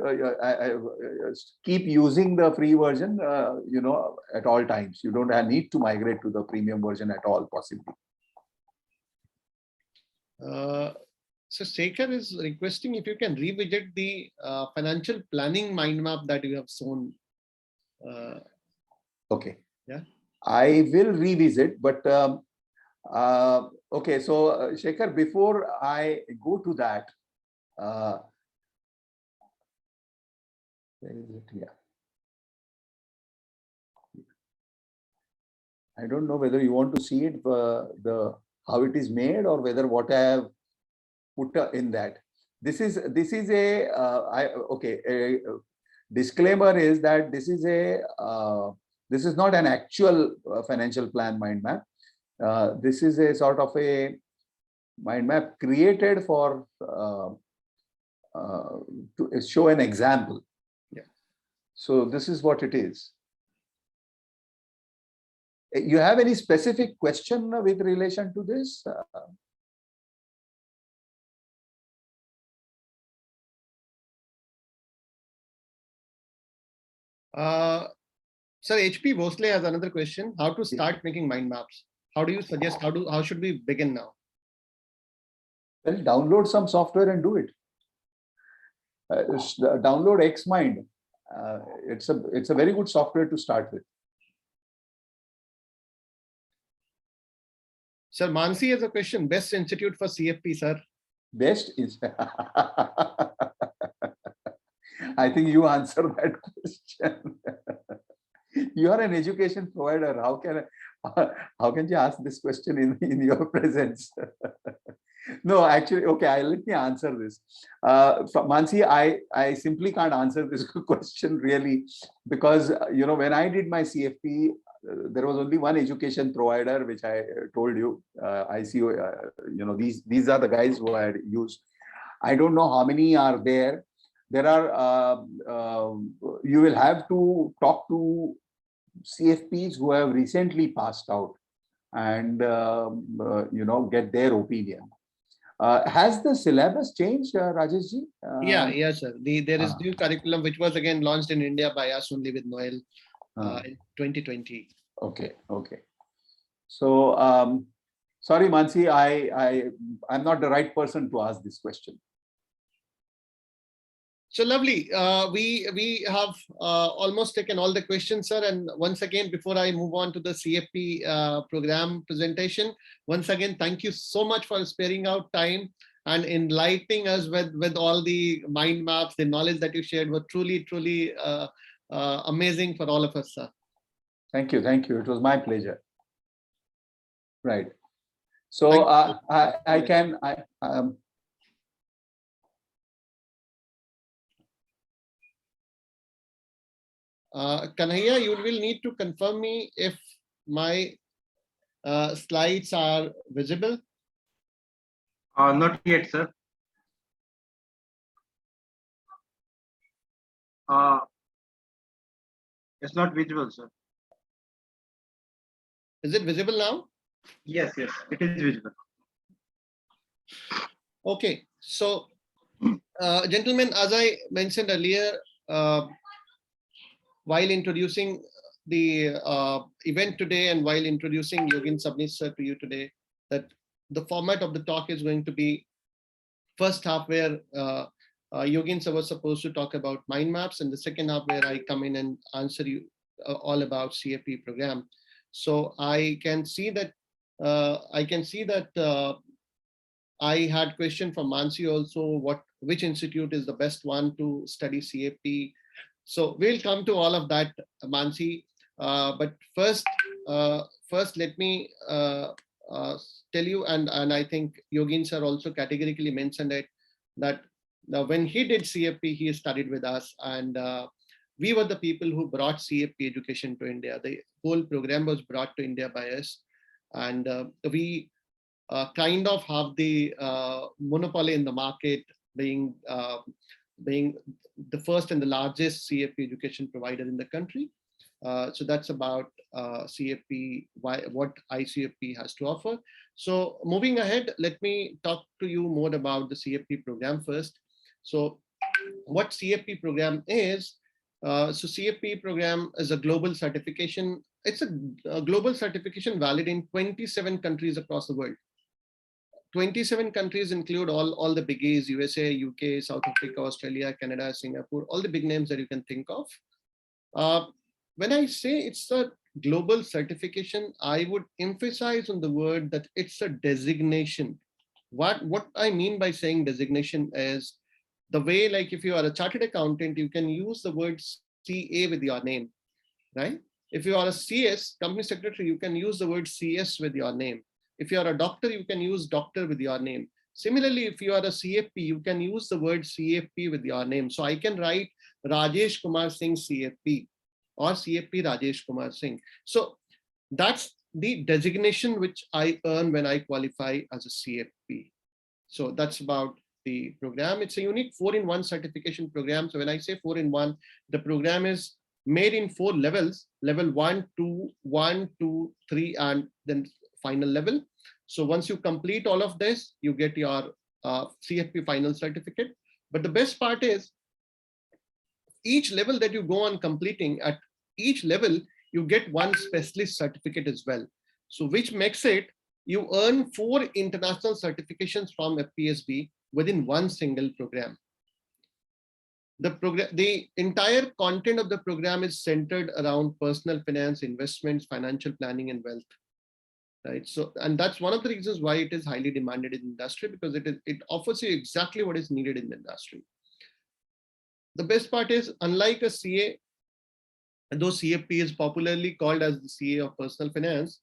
keep using the free version at all times. You don't need to migrate to the premium version at all, possibly. So Shekhar is requesting if you can revisit the financial planning mind map that you have shown. Okay. Yeah. I will revisit, but okay. So Shekhar, before I go to that, where is it? Yeah. I don't know whether you want to see it, how it is made, or whether what I have put in that. This is a disclaimer is that this is not an actual financial plan mind map. This is a sort of a mind map created for to show an example. Yeah. So this is what it is. You have any specific question with relation to this? Sir, HP Vosley has another question. How to start making mind maps? How do you suggest? How should we begin now? Well, download some software and do it. Download XMind. It's a very good software to start with. Sir, Mansi has a question. Best institute for CFP, sir? Best is. I think you answer that question. You are an education provider. How can you ask this question in your presence? No, actually, okay, let me answer this. Mansi, I simply can't answer this question really, because when I did my CFP, there was only one education provider, which I told you, ICO. These are the guys who I had used. I don't know how many are there. There are. You will have to talk to CFPs who have recently passed out, and get their opinion. Has the syllabus changed, Rajeshji? Yeah, sir. There is new curriculum which was again launched in India by us only with Noel in 2020. Okay. So sorry, Mansi, I'm not the right person to ask this question. So lovely. We have almost taken all the questions, sir. And once again, before I move on to the CFP program presentation, once again, thank you so much for sparing out time and enlightening us with all the mind maps. The knowledge that you shared were truly amazing for all of us, sir. Thank you. It was my pleasure. Right. So Kanhaiya, you will need to confirm me if my slides are visible. Not yet, sir. It's not visible, sir. Is it visible now? Yes, it is visible. Okay, so gentlemen, as I mentioned earlier, while introducing the event today and while introducing Yogin Sabnis sir to you today, that the format of the talk is going to be first half where Yogin sir was supposed to talk about mind maps, and the second half where I come in and answer you all about CFP program. So I can see that I had question from Mansi also, which institute is the best one to study CFP. So we'll come to all of that, Mansi. But first let me tell you, and I think Yogin sir also categorically mentioned it, that when he did CFP, he studied with us, and we were the people who brought CFP education to India. The whole program was brought to India by us, and we kind of have the monopoly in the market, being the first and the largest CFP education provider in the country. So that's about CFP, what ICFP has to offer. So moving ahead, let me talk to you more about the CFP program first. So what CFP program is, so CFP program is a global certification. It's a global certification valid in 27 countries across the world. 27 countries include all the biggies: USA, UK, South Africa, Australia, Canada, Singapore, all the big names that you can think of. When I say it's a global certification, I would emphasize on the word that it's a designation. What I mean by saying designation is the way, like if you are a chartered accountant, you can use the word CA with your name, right? If you are a CS, company secretary, you can use the word CS with your name. If you are a doctor, you can use doctor with your name. Similarly, if you are a CFP, you can use the word CFP with your name. So I can write Rajesh Kumar Singh CFP or CFP Rajesh Kumar Singh. So that's the designation which I earn when I qualify as a CFP. So that's about the program. It's a unique 4-in-1 certification program. So when I say 4-in-1, the program is made in 4 levels: level 1, 2, 1, 2, 3, and then final level. So once you complete all of this, you get your CFP final certificate. But the best part is, each level that you go on completing, at each level, you get one specialist certificate as well. So which makes it, you earn 4 international certifications from FPSB within one single program. The entire content of the program is centered around personal finance, investments, financial planning, and wealth. Right. So, and that's one of the reasons why it is highly demanded in the industry, because it offers you exactly what is needed in the industry. The best part is, unlike a CA, though CFP is popularly called as the CA of personal finance,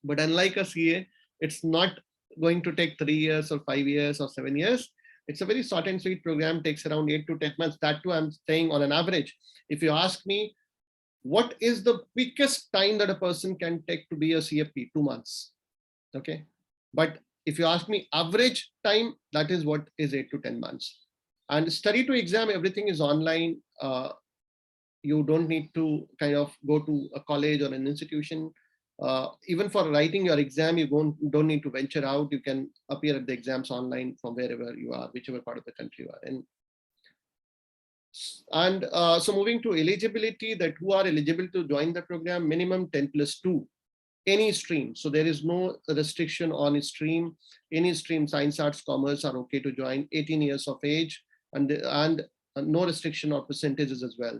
but unlike a CA, it's not going to take 3 years or 5 years or 7 years. It's a very short and sweet program, takes around 8 to 10 months. That too, I'm saying on an average. If you ask me, what is the quickest time that a person can take to be a CFP? 2 months. Okay. But if you ask me average time, that is what is 8 to 10 months. And study to exam, everything is online. You don't need to kind of go to a college or an institution. Even for writing your exam, you don't need to venture out. You can appear at the exams online from wherever you are, whichever part of the country you are in. And so moving to eligibility, that who are eligible to join the program: minimum 10+2, any stream. So there is no restriction on a stream. Any stream, science, arts, commerce are okay to join, 18 years of age, and no restriction or percentages as well.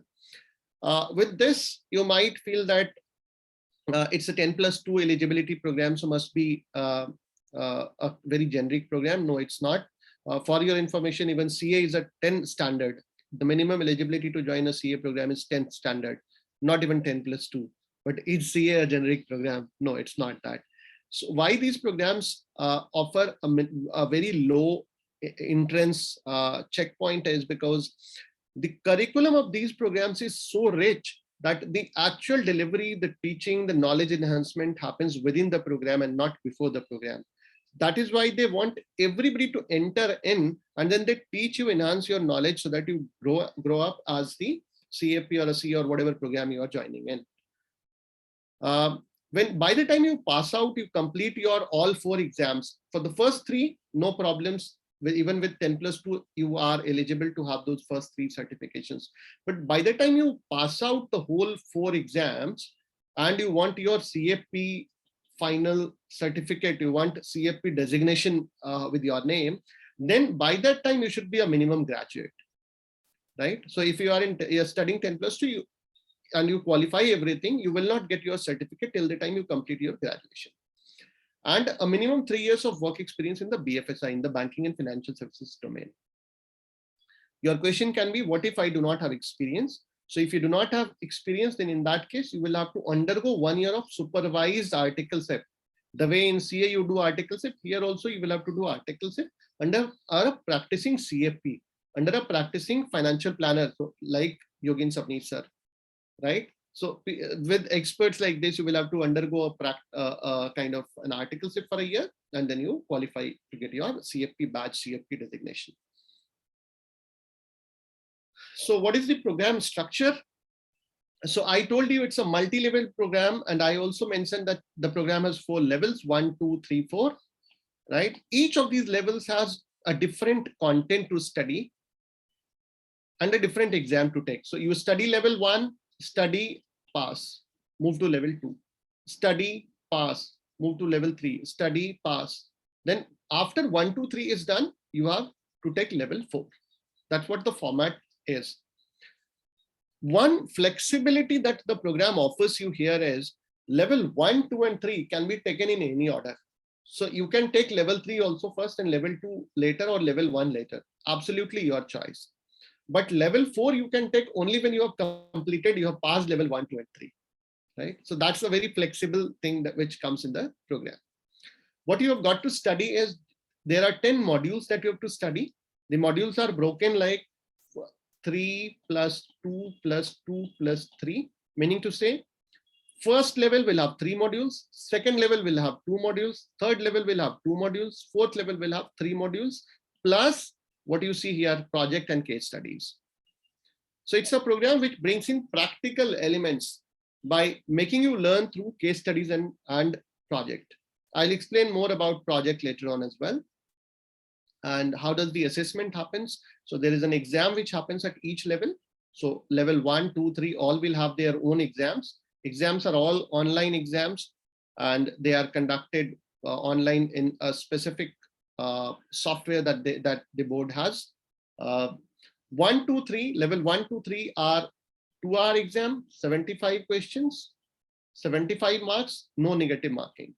With this, you might feel that it's a 10+2 eligibility program, so must be a very generic program. No, it's not. For your information, even CA is a 10 standard. The minimum eligibility to join a CA program is 10 standard, not even 10+2. But is CA a generic program? No, it's not that. So why these programs offer a very low entrance checkpoint is because the curriculum of these programs is so rich that the actual delivery, the teaching, the knowledge enhancement happens within the program and not before the program. That is why they want everybody to enter in, and then they teach you, enhance your knowledge so that you grow up as the CFP or a C or whatever program you are joining in. When by the time you pass out, you complete your all 4 exams. For the first 3, no problems. Even with 10+2, you are eligible to have those first 3 certifications. But by the time you pass out the whole 4 exams and you want your CFP final certificate, you want CFP designation with your name, then by that time you should be a minimum graduate, right? So if you are you're studying 10+2, and you qualify everything, you will not get your certificate till the time you complete your graduation. And a minimum 3 years of work experience in the BFSI, in the banking and financial services domain. Your question can be, what if I do not have experience? So if you do not have experience, then in that case, you will have to undergo 1 year of supervised articleship. The way in CA you do articleship, here also you will have to do articleship under a practicing CFP, under a practicing financial planner, so like Yogin Sapneet sir, right? So with experts like this, you will have to undergo a kind of an articleship for a year, and then you qualify to get your CFP badge, CFP designation. So what is the program structure? So I told you it's a multi-level program, and I also mentioned that the program has 4 levels, 1, 2, 3, 4, right? Each of these levels has a different content to study and a different exam to take. So you study level 1, study, pass, move to level 2, study, pass, move to level 3, study, pass. Then after 1, 2, 3 is done, you have to take level 4. That's what the format is. One flexibility that the program offers you here is level 1, 2, and 3 can be taken in any order. So you can take level 3 also first and level 2 later, or level 1 later. Absolutely your choice. But level 4 you can take only when you have completed, you have passed level 1, 2, and 3, right? So that's a very flexible thing that which comes in the program. What you have got to study is, there are 10 modules that you have to study. The modules are broken like 3 plus 2 plus 2 plus 3, meaning to say, first level will have 3 modules, second level will have 2 modules, third level will have 2 modules, fourth level will have 3 modules, plus what you see here, project and case studies. So it's a program which brings in practical elements by making you learn through case studies and project. I'll explain more about project later on as well. And how does the assessment happens? So there is an exam which happens at each level. So level 1, 2, 3, all will have their own exams. Exams are all online exams, and they are conducted online in a specific software that the board has. 1, 2, 3, level 1, 2, 3 are 2-hour exam, 75 questions, 75 marks, no negative marking,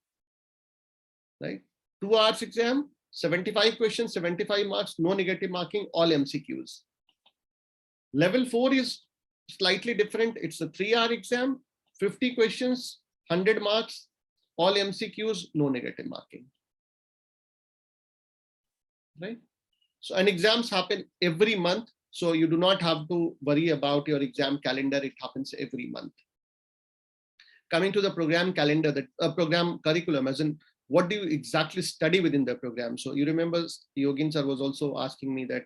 right? 2 hours exam, 75 questions, 75 marks, no negative marking, all MCQs. Level 4 is slightly different. It's a 3-hour exam, 50 questions, 100 marks, all MCQs, no negative marking, right? So, and exams happen every month. So you do not have to worry about your exam calendar. It happens every month. Coming to the program calendar, the program curriculum, as in what do you exactly study within the program? So you remember Yogin sir was also asking me that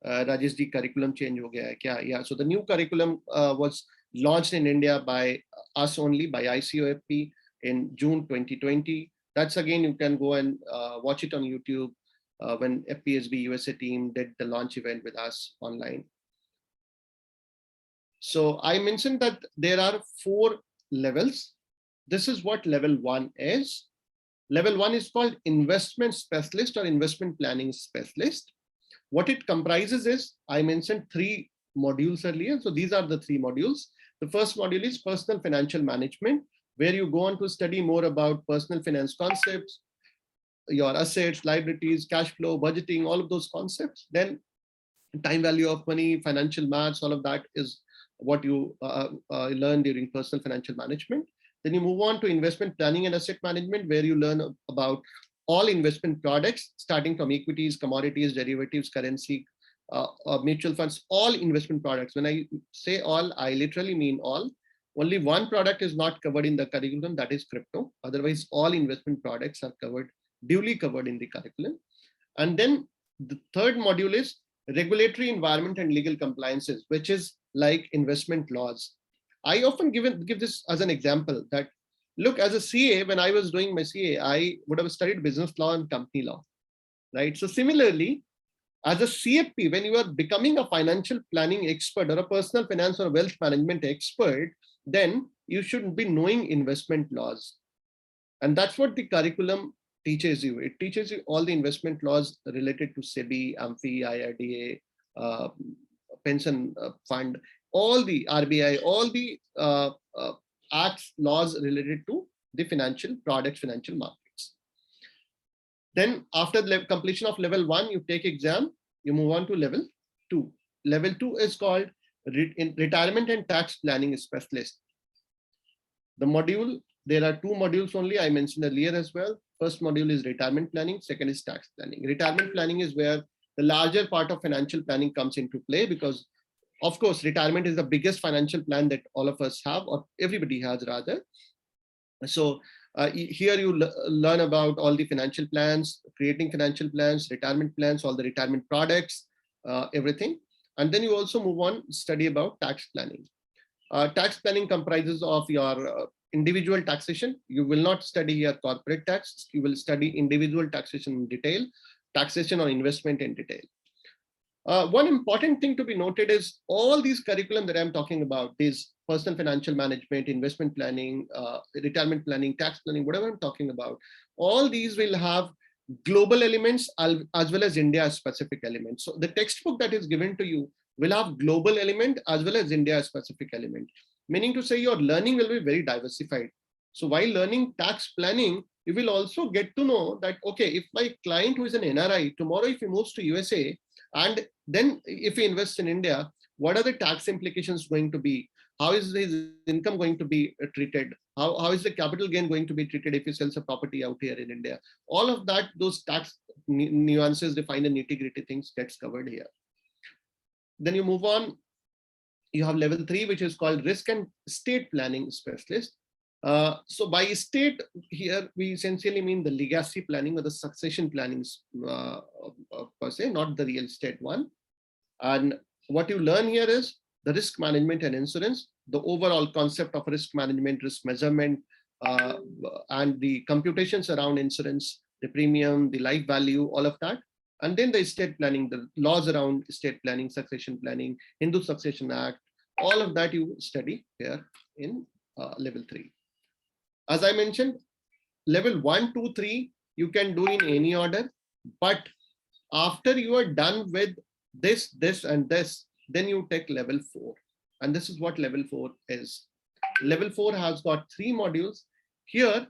Rajesh ji, curriculum change ho gaya hai kya? Yeah, so the new curriculum was launched in India by us only, by ICOFP in June 2020. That's again, you can go and watch it on YouTube when FPSB USA team did the launch event with us online. So I mentioned that there are 4 levels. This is what level 1 is. Level 1 is called investment specialist or investment planning specialist. What it comprises is, I mentioned 3 modules earlier. So these are the 3 modules. The first module is personal financial management, where you go on to study more about personal finance concepts, your assets, liabilities, cash flow, budgeting, all of those concepts. Then time value of money, financial maths, all of that is what you learn during personal financial management. Then you move on to investment planning and asset management, where you learn about all investment products, starting from equities, commodities, derivatives, currency, mutual funds, all investment products. When I say all, I literally mean all. Only one product is not covered in the curriculum, that is crypto. Otherwise, all investment products are covered, duly covered in the curriculum. And then the third module is regulatory environment and legal compliances, which is like investment laws. I often give this as an example that, look, as a CA, when I was doing my CA, I would have studied business law and company law, right? So similarly, as a CFP, when you are becoming a financial planning expert or a personal finance or wealth management expert, then you should be knowing investment laws. And that's what the curriculum teaches you. It teaches you all the investment laws related to SEBI, AMFI, IRDA, pension fund, all the RBI, all the acts, laws related to the financial products, financial markets. Then after the completion of level 1, you take exam, you move on to level 2. Level 2 is called retirement and tax planning specialist. The module, there are 2 modules only, I mentioned earlier as well. First module is retirement planning, second is tax planning. Retirement planning is where the larger part of financial planning comes into play, because of course, retirement is the biggest financial plan that all of us have, or everybody has rather. So here you learn about all the financial plans, creating financial plans, retirement plans, all the retirement products, everything. And then you also move on, study about tax planning. Tax planning comprises of your individual taxation. You will not study here corporate tax. You will study individual taxation in detail, taxation on investment in detail. One important thing to be noted is all these curriculum that I'm talking about, these personal financial management, investment planning, retirement planning, tax planning, whatever I'm talking about, all these will have global elements as well as India specific elements. So the textbook that is given to you will have global element as well as India specific element, meaning to say your learning will be very diversified. So while learning tax planning, you will also get to know that, okay, if my client who is an NRI, tomorrow if he moves to USA, and then if he invests in India, what are the tax implications going to be? How is his income going to be treated? How is the capital gain going to be treated if he sells a property out here in India? All of that, those tax nuances, defined and nitty-gritty things gets covered here. Then you move on, you have level 3, which is called risk and estate planning specialist. So by estate here, we essentially mean the legacy planning or the succession planning per se, not the real estate one. And what you learn here is the risk management and insurance, the overall concept of risk management, risk measurement, and the computations around insurance, the premium, the life value, all of that. And then the estate planning, the laws around estate planning, succession planning, Hindu Succession Act, all of that you study here in level 3. As I mentioned, level 1, 2, 3, you can do in any order, but after you are done with this, this, and this, then you take level 4. And this is what level 4 is. Level 4 has got 3 modules. Here,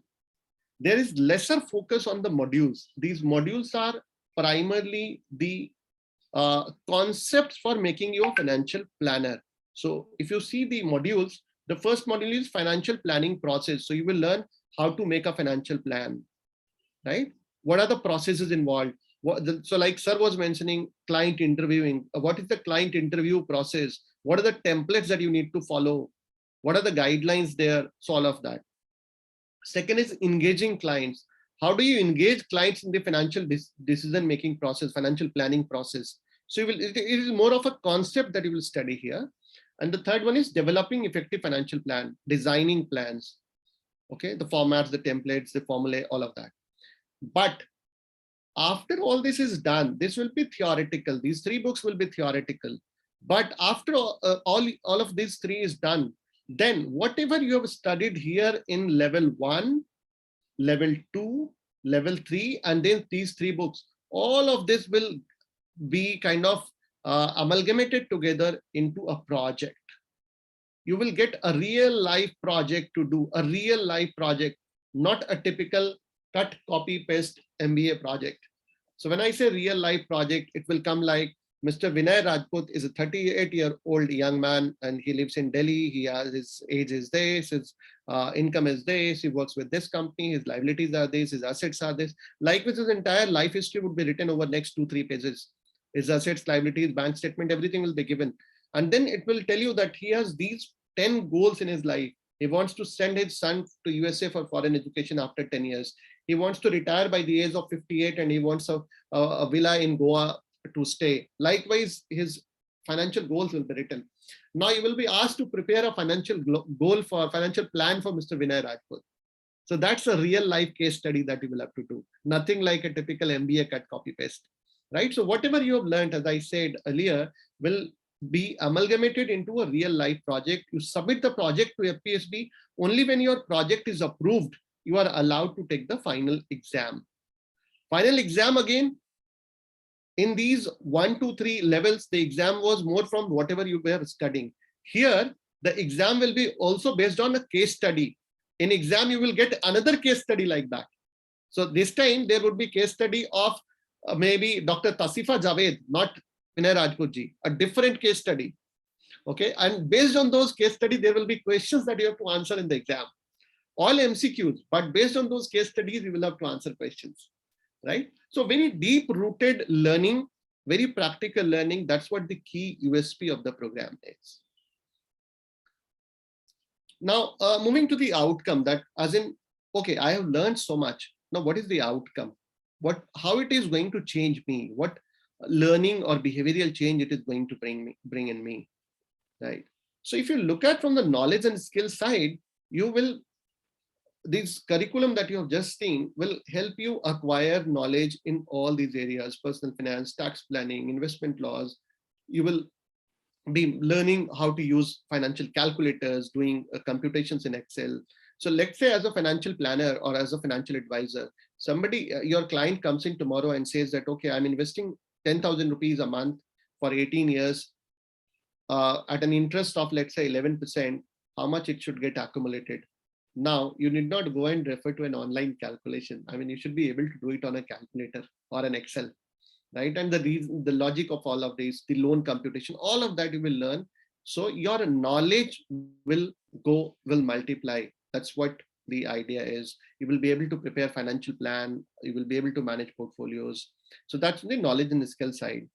there is lesser focus on the modules. These modules are primarily the concepts for making you a financial planner. So if you see the modules, the first module is financial planning process. So you will learn how to make a financial plan, right? What are the processes involved? So like sir was mentioning, client interviewing. What is the client interview process? What are the templates that you need to follow? What are the guidelines there? So all of that. Second is engaging clients. How do you engage clients in the financial decision-making process, financial planning process? So it is more of a concept that you will study here. And the third one is developing effective financial plan, designing plans. Okay, the formats, the templates, the formulae, all of that. But after all this is done, this will be theoretical. These 3 books will be theoretical. But after all of these 3 is done, then whatever you have studied here in level 1, level 2, level 3, and then these 3 books, all of this will be kind of amalgamated together into a project. You will get a real life project to do, a real life project, not a typical cut, copy, paste MBA project. So when I say real life project, it will come like Mr. Vinay Rajput is a 38-year-old young man and he lives in Delhi. He has his age is this, his income is this, he works with this company, his liabilities are this, his assets are this. Like with his entire life history would be written over next 2-3 pages. His assets, liabilities, bank statement, everything will be given. And then it will tell you that he has these 10 goals in his life. He wants to send his son to USA for foreign education after 10 years. He wants to retire by the age of 58 and he wants a villa in Goa to stay. Likewise, his financial goals will be written. Now you will be asked to prepare a financial financial plan for Mr. Vinay Rajput. So that's a real life case study that you will have to do. Nothing like a typical MBA cut copy paste, right? So whatever you have learned, as I said earlier, will be amalgamated into a real life project. You submit the project to FPSB. Only when your project is approved, you are allowed to take the final exam. Final exam again, in these 1, 2, 3 levels, the exam was more from whatever you were studying. Here, the exam will be also based on a case study. In exam, you will get another case study like that. So this time there would be case study of maybe Dr. Tasifa Javed, not Vinay Rajputji, a different case study. Okay, and based on those case study, there will be questions that you have to answer in the exam. All MCQs, but based on those case studies, you will have to answer questions, right? So very deep-rooted learning, very practical learning. That's what the key USP of the program is. Now, moving to the outcome, that as in, okay, I have learned so much. Now, what is the outcome? How it is going to change me? What learning or behavioral change it is going to bring in me, right? So if you look at from the knowledge and skill side, this curriculum that you have just seen will help you acquire knowledge in all these areas: personal finance, tax planning, investment laws. You will be learning how to use financial calculators, doing computations in Excel. So let's say as a financial planner or as a financial advisor, somebody, your client comes in tomorrow and says that, okay, I'm investing 10,000 rupees a month for 18 years at an interest of, let's say, 11%, how much it should get accumulated. Now, you need not go and refer to an online calculation. I mean, you should be able to do it on a calculator or an Excel, right? And the logic of all of this, the loan computation, all of that you will learn. So your knowledge will multiply. That's what the idea is. You will be able to prepare financial plan. You will be able to manage portfolios. So that's the knowledge and the skill side.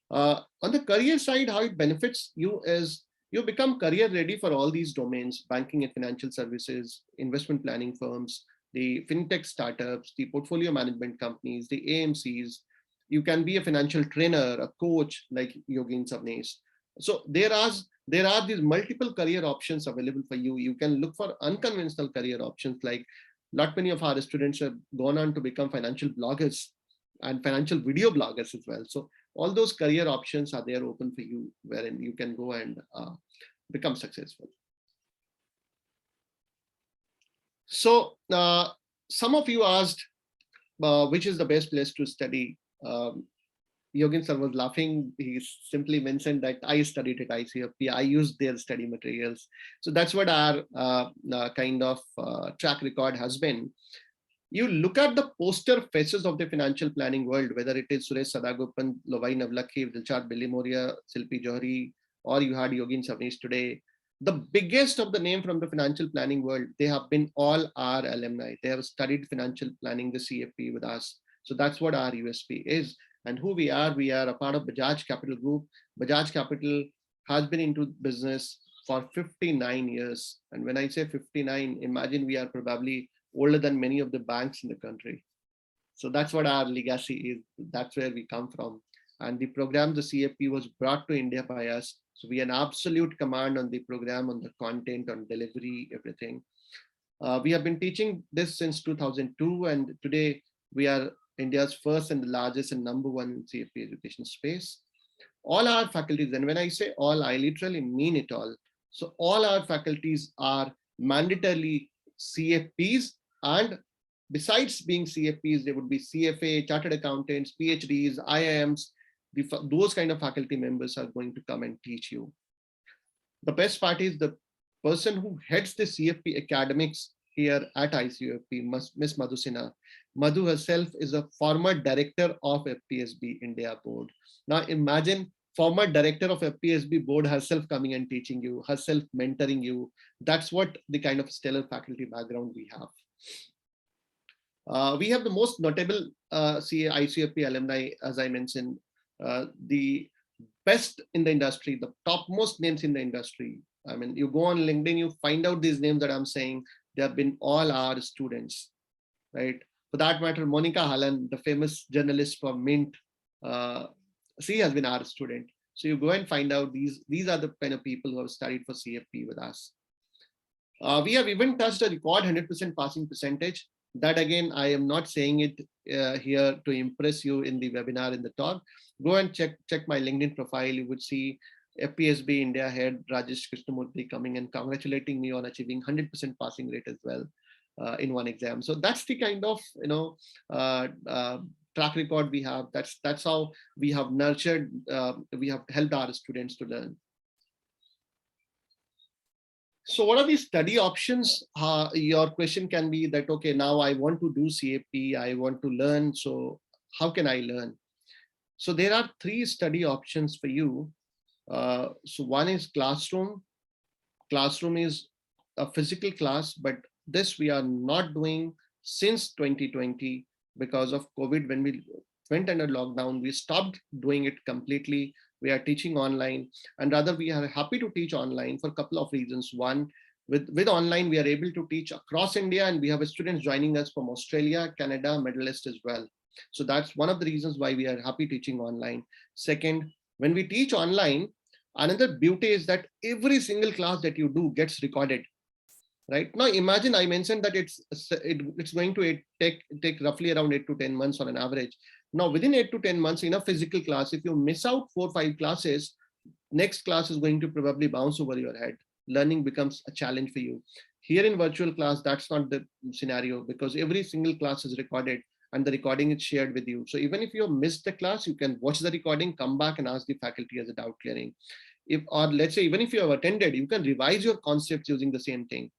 On the career side, how it benefits you is you become career ready for all these domains: banking and financial services, investment planning firms, the fintech startups, the portfolio management companies, the AMCs. You can be a financial trainer, a coach like Yogin Savnesh. So there are these multiple career options available for you. You can look for unconventional career options, like not many of our students have gone on to become financial bloggers and financial video bloggers as well. So all those career options are there open for you, wherein you can go and become successful. So some of you asked which is the best place to study. Yogin sir was laughing. He simply mentioned that I studied at ICOFP. I used their study materials. So that's what our kind of track record has been. You look at the poster faces of the financial planning world, whether it is Suresh Sadagopan, Lovai Navlakhi, Dilshad Bilimoria, Silpi Johri, or you had Yogin Savnesh today. The biggest of the name from the financial planning world, they have been all our alumni. They have studied financial planning, the CFP with us. So that's what our USP is. And who we are a part of Bajaj Capital Group. Bajaj Capital has been into business for 59 years. And when I say 59, imagine we are probably older than many of the banks in the country. So that's what our legacy is. That's where we come from. And the program, the CFP, was brought to India by us. So we have an absolute command on the program, on the content, on delivery, everything. We have been teaching this since 2002, and today we are India's first and the largest and #1 CFP education space. All our faculties, and when I say all, I literally mean it all. So all our faculties are mandatorily CFPs, and besides being CFPs, they would be CFA, chartered accountants, PhDs, IIMs. Those kind of faculty members are going to come and teach you. The best part is the person who heads the CFP academics here at ICOFP, Miss Madhu Sinha. Madhu herself is a former director of FPSB India board. Now imagine former director of FPSB board herself coming and teaching you, herself mentoring you. That's what the kind of stellar faculty background we have. We have the most notable ICFP alumni, as I mentioned, the best in the industry, the topmost names in the industry. I mean, you go on LinkedIn, you find out these names that I'm saying, they have been all our students, right? For that matter, Monica Hallan, the famous journalist for Mint, she has been our student. So you go and find out these are the kind of people who have studied for CFP with us. We have even touched a record 100% passing percentage. That again, I am not saying it here to impress you in the webinar, in the talk. Go and check my LinkedIn profile. You would see FPSB India head Rajesh Krishnamurthy coming and congratulating me on achieving 100% passing rate as well in one exam. So that's the kind of track record we have. That's how we have nurtured, we have helped our students to learn. So what are the study options? Your question can be that, okay, now I want to do CFP, I want to learn. So how can I learn? So there are 3 study options for you. So one is classroom. Classroom is a physical class, but this we are not doing since 2020 because of COVID. When we went under lockdown, we stopped doing it completely. We are teaching online, and rather we are happy to teach online for a couple of reasons. One, with online, we are able to teach across India, and we have students joining us from Australia, Canada, Middle East as well. So that's one of the reasons why we are happy teaching online. Second, when we teach online, another beauty is that every single class that you do gets recorded. Right now, imagine I mentioned that it's going to take roughly around 8 to 10 months on an average. Now, within 8 to 10 months in a physical class, if you miss out 4 or 5 classes, next class is going to probably bounce over your head. Learning becomes a challenge for you. Here in virtual class, that's not the scenario because every single class is recorded and the recording is shared with you. So even if you missed the class, you can watch the recording, come back and ask the faculty as a doubt clearing. Or let's say, even if you have attended, you can revise your concepts using the same thing.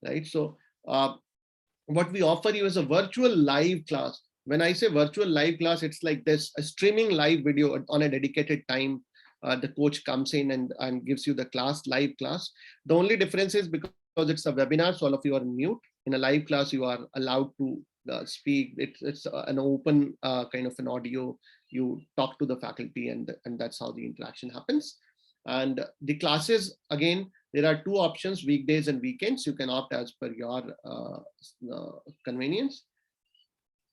Right. So what we offer you is a virtual live class. When I say virtual live class, it's like this, a streaming live video on a dedicated time. The coach comes in and gives you the live class. The only difference is because it's a webinar, so all of you are mute. In a live class, you are allowed to speak. It's an open kind of an audio. You talk to the faculty and that's how the interaction happens. And the classes, again, there are 2 options, weekdays and weekends. You can opt as per your convenience.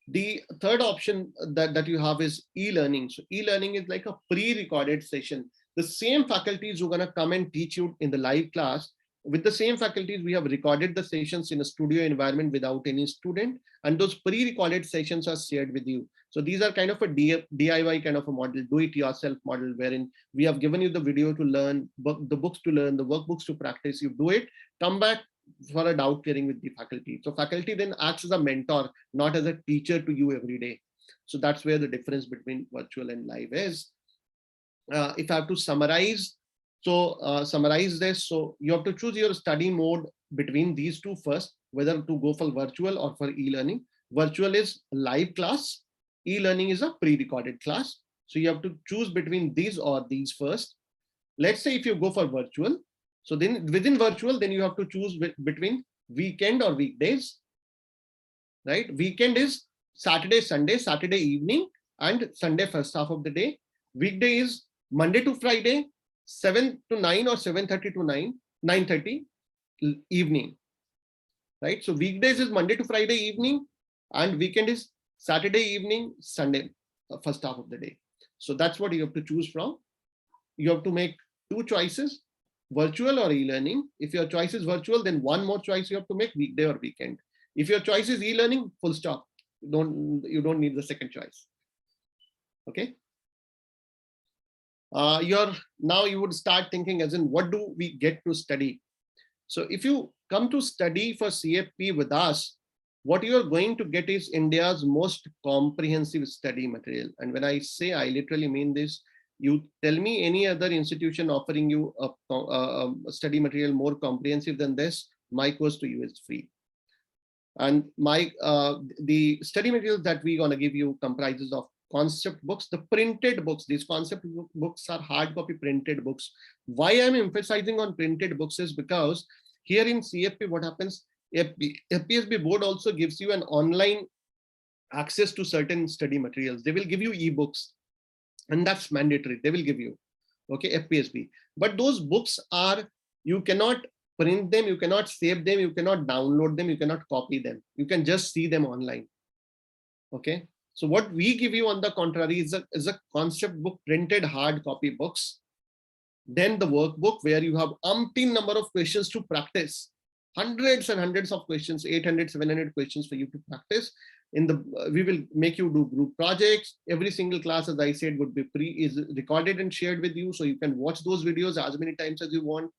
The third option that you have is e-learning. So e-learning is like a pre-recorded session. The same faculties who are going to come and teach you in the live class, with the same faculties, we have recorded the sessions in a studio environment without any student, and those pre-recorded sessions are shared with you. So these are kind of a DIY kind of a model, do-it-yourself model, wherein we have given you the video to learn, the books to learn, the workbooks to practice. You do it, come back for a doubt clearing with the faculty. So faculty then acts as a mentor, not as a teacher to you every day. So that's where the difference between virtual and live is. If I have to summarize, summarize this. So you have to choose your study mode between these 2 first, whether to go for virtual or for e-learning. Virtual is live class. E-learning is a pre-recorded class. So you have to choose between these or these first. Let's say if you go for virtual, so then within virtual, then you have to choose between weekend or weekdays, right? Weekend is Saturday, Sunday, Saturday evening and Sunday first half of the day. Weekday is Monday to Friday, 7 to 9 or 7:30 to 9:30 evening, right? So weekdays is Monday to Friday evening and weekend is Saturday evening, Sunday first half of the day. So that's what you have to choose from. You have to make 2 choices, virtual or e-learning. If your choice is virtual, then one more choice you have to make, weekday or weekend. If your choice is e-learning, full stop. You don't need the second choice. Okay. Now you would start thinking as in, what do we get to study? So if you come to study for CFP with us, what you are going to get is India's most comprehensive study material. And when I say, I literally mean this. You tell me any other institution offering you a study material more comprehensive than this, my course to you is free. And the study materials that we're going to give you comprises of concept books, the printed books. These concept books are hard copy printed books. Why I'm emphasizing on printed books is because here in CFP, what happens, FPSB board also gives you an online access to certain study materials. They will give you ebooks, and that's mandatory. They will give you, okay, FPSB. But those books are, you cannot print them, you cannot save them, you cannot download them, you cannot copy them. You can just see them online. Okay. So what we give you on the contrary is a concept book, printed hard copy books, Then the workbook, where you have umpteen number of questions to practice, hundreds and hundreds of questions, 800, 700 questions for you to practice. We will make you do group projects. Every single class, as I said, would be is recorded and shared with you, so you can watch those videos as many times as you want.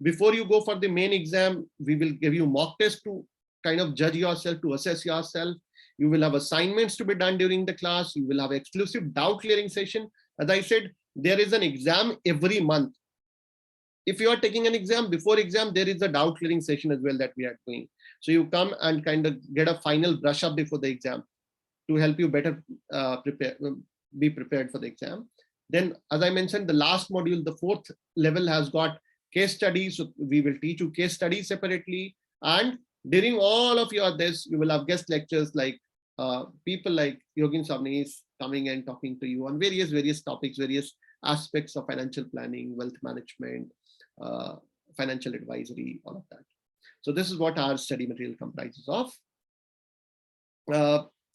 Before you go for the main exam, we will give you mock tests to kind of judge yourself, to assess yourself. You will have assignments to be done during the class. You will have exclusive doubt clearing session. As I said, there is an exam every month. If you are taking an exam, before exam, there is a doubt clearing session as well that we are doing. So you come and kind of get a final brush up before the exam to help you better be prepared for the exam. Then, as I mentioned, the last module, the 4th level, has got case studies. So we will teach you case studies separately. And during all of your this, you will have guest lectures like people like Yogin Savni is coming and talking to you on various topics, various aspects of financial planning, wealth management, financial advisory, all of that. So this is what our study material comprises of.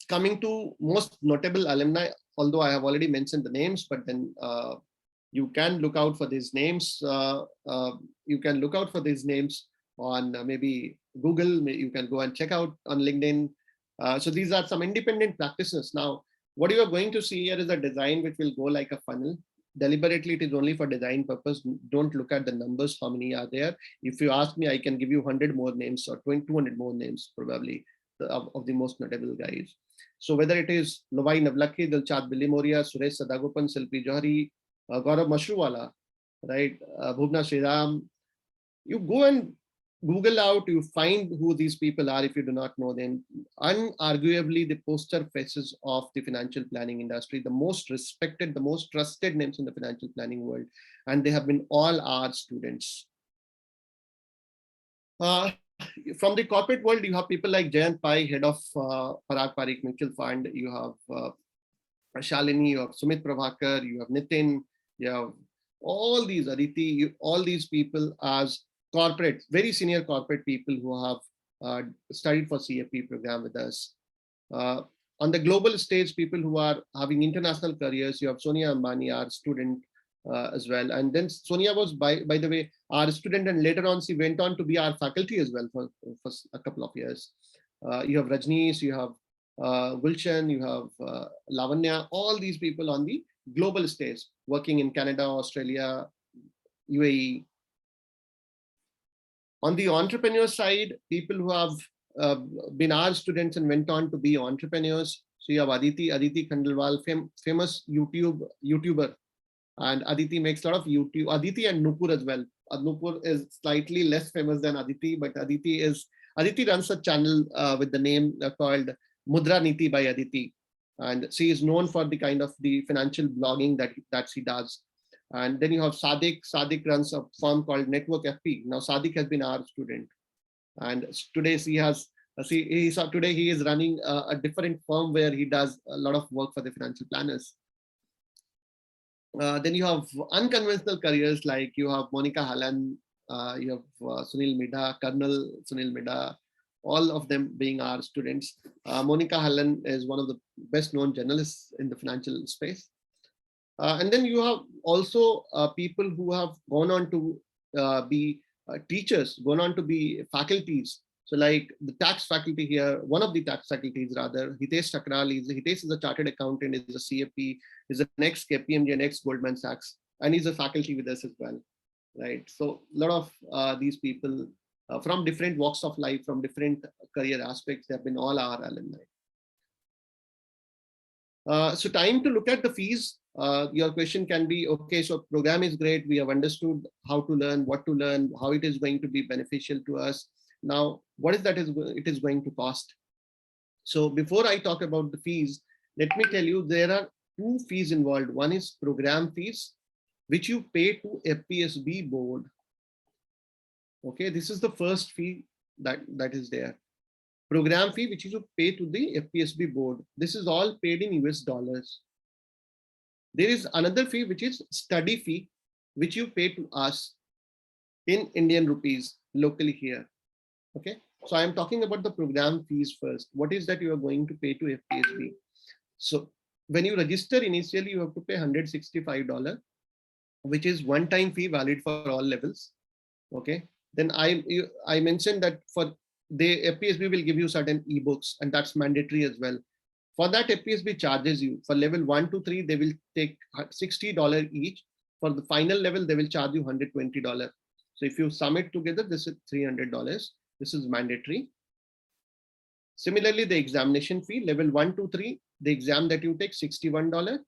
Coming to most notable alumni, although I have already mentioned the names, but then you can look out for these names. You can look out for these names on maybe Google. You can go and check out on LinkedIn. So these are some independent practitioners. Now, what you are going to see here is a design which will go like a funnel. Deliberately, it is only for design purpose. Don't look at the numbers, how many are there. If you ask me, I can give you 100 more names or 200 more names probably of the most notable guys. So whether it is Novai Navlakhi, Dilchad Bilimoria, Suresh Sadagopan, Silpi Johari, Gaurav Mashruwala, right, Bhuvna Sriram, you go and Google out, you find who these people are if you do not know them. Unarguably, the poster faces of the financial planning industry, the most respected, the most trusted names in the financial planning world, and they have been all our students. From the corporate world, you have people like Jayant Pai, head of Parag Parikh Mutual Fund. You have Shalini, you have Sumit Prabhakar, you have Nitin, you have all these Aditi, all these people as corporate, very senior corporate people who have studied for CFA program with us. On the global stage, people who are having international careers, you have Sonia Ambani, our student as well. And then Sonia was, by the way, our student, and later on she went on to be our faculty as well for a couple of years. You have Rajneesh, you have Gulshan, you have Lavanya, all these people on the global stage, working in Canada, Australia, UAE. On the entrepreneur side, people who have been our students and went on to be entrepreneurs. So you have Aditi Khandelwal, famous YouTuber. And Aditi makes a lot of YouTube. Aditi and Nupur as well. Nupur is slightly less famous than Aditi, but Aditi runs a channel with the name called Mudra Niti by Aditi. And she is known for the kind of the financial blogging that she does. And then you have Sadiq. Sadiq runs a firm called Network FP. Now Sadiq has been our student, and today he is running a different firm where he does a lot of work for the financial planners. Then you have unconventional careers like you have Monica Hallan, you have Sunil Midha, Colonel Sunil Midha, all of them being our students. Monica Hallan is one of the best known journalists in the financial space. And then you have also people who have gone on to be teachers, gone on to be faculties. So like the tax faculty here, one of the tax faculties rather, Hitesh Sakral, Hitesh is a chartered accountant, is a CFP, is an ex-KPMG and ex-Goldman Sachs, and he's a faculty with us as well, right? So a lot of these people from different walks of life, from different career aspects, they have been all our alumni. So time to look at the fees. Your question can be, okay, so program is great. We have understood how to learn, what to learn, how it is going to be beneficial to us. Now, what is that it is going to cost? So before I talk about the fees, let me tell you, there are two fees involved. One is program fees, which you pay to FPSB board. Okay, this is the first fee that is there. Program fee, which you pay to the FPSB board. This is all paid in US dollars. There is another fee, which is study fee, which you pay to us in Indian rupees locally here. Okay, so I am talking about the program fees first. What is that you are going to pay to FPSB? So when you register initially, you have to pay $165. which is one-time fee valid for all levels. Okay. Then I mentioned that for the FPSB will give you certain ebooks, and that's mandatory as well. For that, FPSB charges you for level 1 to 3, they will take $60 each. For the final level, they will charge you $120. So if you sum it together, this is $300. This is mandatory. Similarly, the examination fee, level 1 to 3, the exam that you take, $61.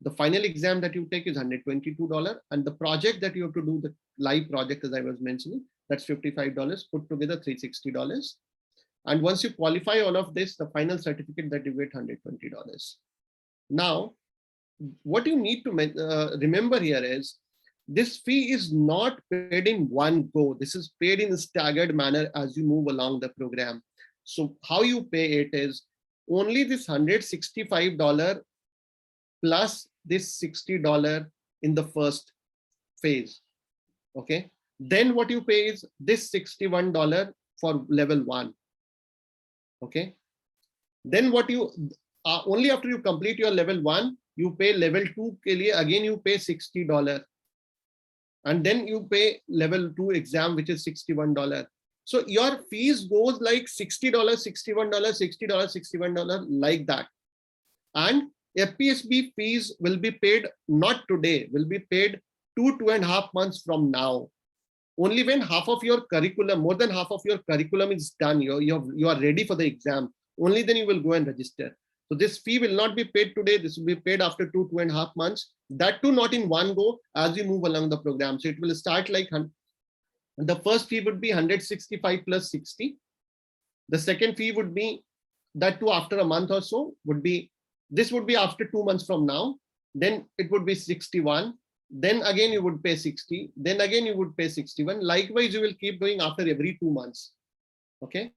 The final exam that you take is $122. And the project that you have to do, the live project, as I was mentioning, that's $55, put together $360. And once you qualify all of this, the final certificate that you get $120. Now, what you need to remember here is this fee is not paid in one go. This is paid in a staggered manner as you move along the program. So how you pay it is only this $165 plus this $60 in the first phase. Okay. Then what you pay is this $61 for level 1. Okay. Then what you only after you complete your level 1, you pay level 2 ke liye, again you pay $60. And then you pay level 2 exam, which is $61. So your fees goes like $60, $61, $60, $61, like that. And FPSB fees will be paid not today, will be paid 2.5 months from now. Only when half of your curriculum, more than half of your curriculum is done, you are ready for the exam, only then you will go and register. So this fee will not be paid today. This will be paid after 2.5 months. That too not in one go as you move along the program. So it will start like, the first fee would be 165 plus 60. The second fee would be that too after a month or so would be, this would be after 2 months from now. Then it would be 61. Then again you would pay 60. Then again you would pay 61. Likewise, you will keep doing after every 2 months. Okay.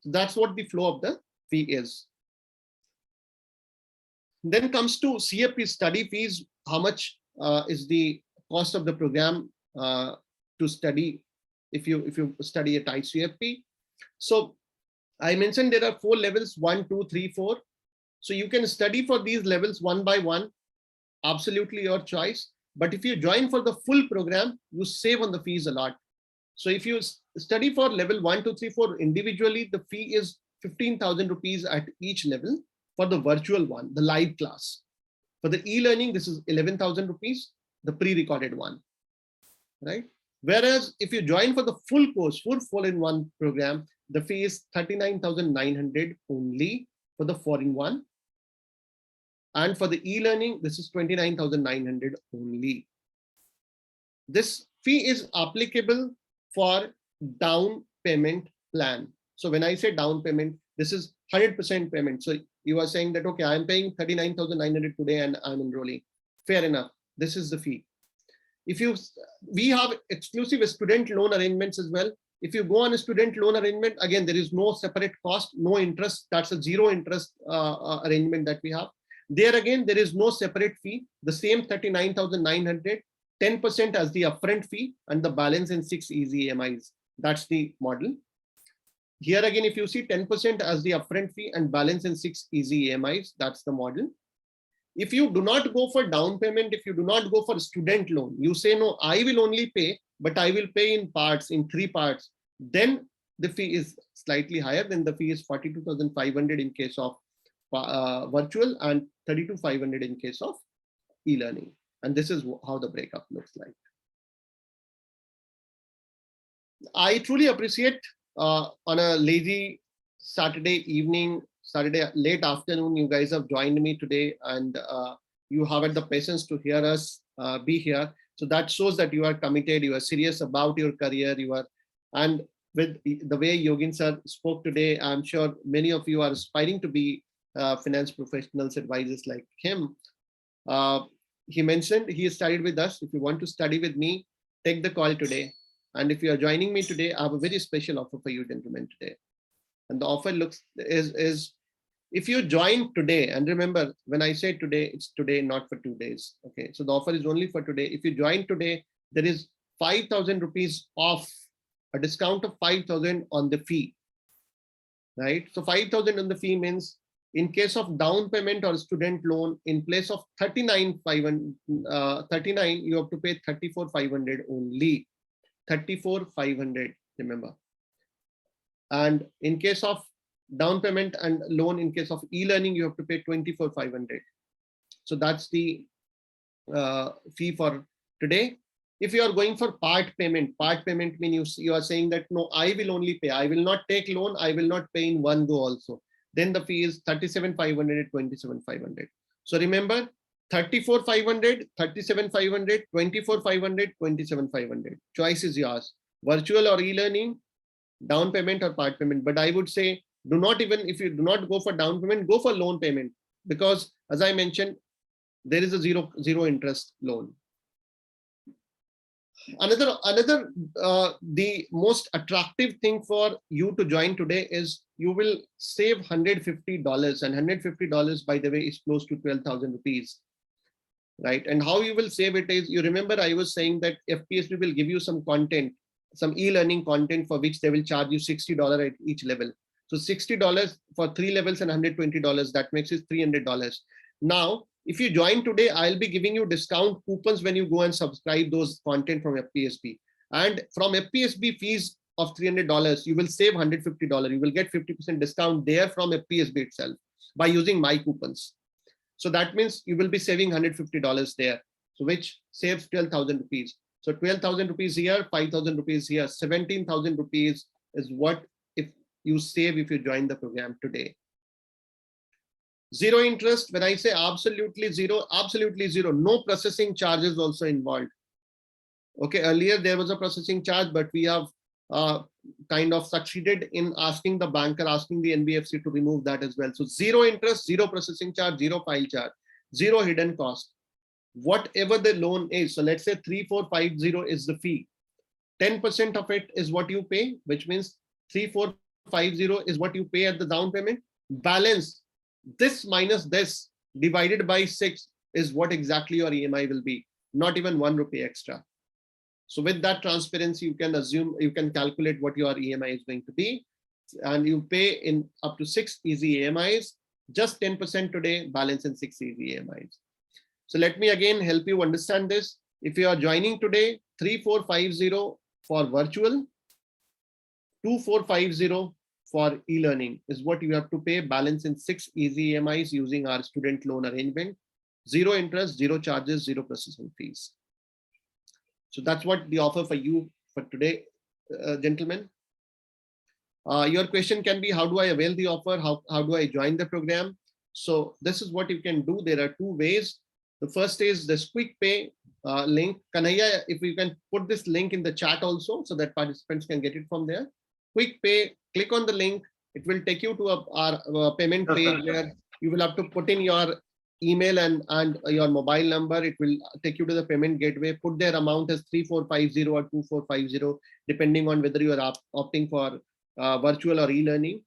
So that's what the flow of the fee is. Then comes to CFP study fees. How much is the cost of the program to study if you study at ICOFP? So I mentioned there are 4 levels, 1, 2, 3, 4. So you can study for these levels one by one, absolutely your choice. But if you join for the full program, you save on the fees a lot. So if you study for level 1, 2, 3, 4 individually, the fee is 15,000 rupees at each level for the virtual one, the live class. For the e-learning, this is 11,000 rupees, the pre-recorded one, right? Whereas if you join for the full course, full 4-in-1 program, the fee is 39,900 only for the 4-in-1. And for the e-learning, this is 29,900 only. This fee is applicable for down payment plan. So when I say down payment, this is 100% payment. So you are saying that, okay, I'm paying 39,900 today and I'm enrolling. Fair enough. This is the fee. We have exclusive student loan arrangements as well. If you go on a student loan arrangement, again, there is no separate cost, no interest. That's a zero interest arrangement that we have. There again, there is no separate fee. The same 39,900, 10% as the upfront fee and the balance in 6 easy EMIs. That's the model. Here again, if you see 10% as the upfront fee and balance in 6 easy EMIs, that's the model. If you do not go for down payment, if you do not go for student loan, you say, no, I will only pay, but I will pay in parts, in 3 parts, then the fee is slightly higher. Then the fee is 42,500 in case of virtual and 32,500 in case of e-learning. And this is how the breakup looks like. I truly appreciate on a lazy Saturday evening, Saturday late afternoon, you guys have joined me today, and you have had the patience to hear us be here. So that shows that you are committed, you are serious about your career, and with the way Yogin sir spoke today, I'm sure many of you are aspiring to be finance professionals, advisors like him. He mentioned he studied with us. If you want to study with me, take the call today. And if you are joining me today, I have a very special offer for you, gentlemen, today. And the offer is if you join today, and remember, when I say today, it's today, not for 2 days. Okay, so the offer is only for today. If you join today, there is 5,000 rupees off, a discount of 5,000 on the fee, right? So 5,000 on the fee means In case of down payment or student loan, in place of 39, you have to pay 34,500 only. 34,500, remember. And in case of down payment and loan, in case of e-learning, you have to pay 24,500. So that's the fee for today. If you are going for part payment means you are saying that no, I will only pay, I will not take loan, I will not pay in one go also. Then the fee is 37,500, 27,500. So remember, 34,500, 37,500, 24,500, 27,500. Choice is yours. Virtual or e-learning, down payment or part payment. But I would say, do not even, if you do not go for down payment, go for loan payment, because as I mentioned, there is a zero interest loan. The most attractive thing for you to join today is you will save $150, and $150, by the way, is close to 12,000 rupees, right? And how you will save it is, you remember I was saying that FPSB will give you some content, some e-learning content for which they will charge you $60 at each level. So $60 for 3 levels and $120, that makes it $300. Now, if you join today, I'll be giving you discount coupons when you go and subscribe those content from FPSB. And from FPSB fees of $300, you will save $150. You will get 50% discount there from FPSB itself by using my coupons. So that means you will be saving $150 there, so which saves 12,000 rupees. So 12,000 rupees here, 5,000 rupees here, 17,000 rupees is what if you save if you join the program today. Zero interest, when I say absolutely zero, no processing charges also involved. Okay, earlier there was a processing charge, but we have kind of succeeded in asking the banker, asking the NBFC to remove that as well. So zero interest, zero processing charge, zero file charge, zero hidden cost. Whatever the loan is, so let's say 3,450 is the fee. 10% of it is what you pay, which means 3,450 is what you pay at the down payment. Balance, this minus this divided by 6 is what exactly your EMI will be, not even 1 rupee extra. So with that transparency, you can assume, you can calculate what your EMI is going to be, and you pay in up to 6 easy EMIs, just 10% today, balance in 6 easy EMIs. So let me again help you understand this. If you are joining today, 3,450 for virtual, 2,450 for e-learning is what you have to pay, balance in 6 easy EMIs using our student loan arrangement. Zero interest, zero charges, zero processing fees. So that's what the offer for you for today, gentlemen. Your question can be, how do I avail the offer? How do I join the program? So this is what you can do. There are 2 ways. The first is this quick pay link. Kanhaiya, if you can put this link in the chat also, so that participants can get it from there. Quick pay, click on the link. It will take you to our payment page where you will have to put in your email and your mobile number. It will take you to the payment gateway. Put their amount as 3,450 or 2,450, depending on whether you are opting for virtual or e-learning.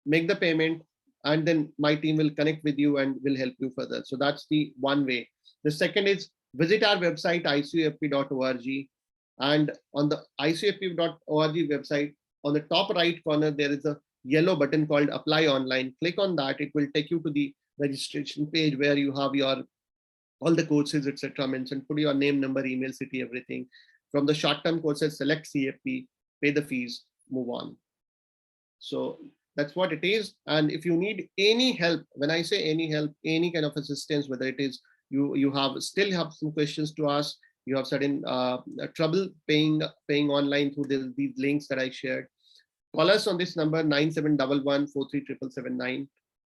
Make the payment, and then my team will connect with you and will help you further. So that's the one way. The second is visit our website, icofp.org. And on the icofp.org website, on the top right corner, there is a yellow button called Apply Online. Click on that. It will take you to the registration page where you have your all the courses, etc. mentioned. Put your name, number, email, city, everything. From the short-term courses, select CFP, pay the fees, move on. So that's what it is. And if you need any help, when I say any help, any kind of assistance, whether it is you still have some questions to ask, you have certain trouble paying online through these links that I shared, call us on this number 9711437779,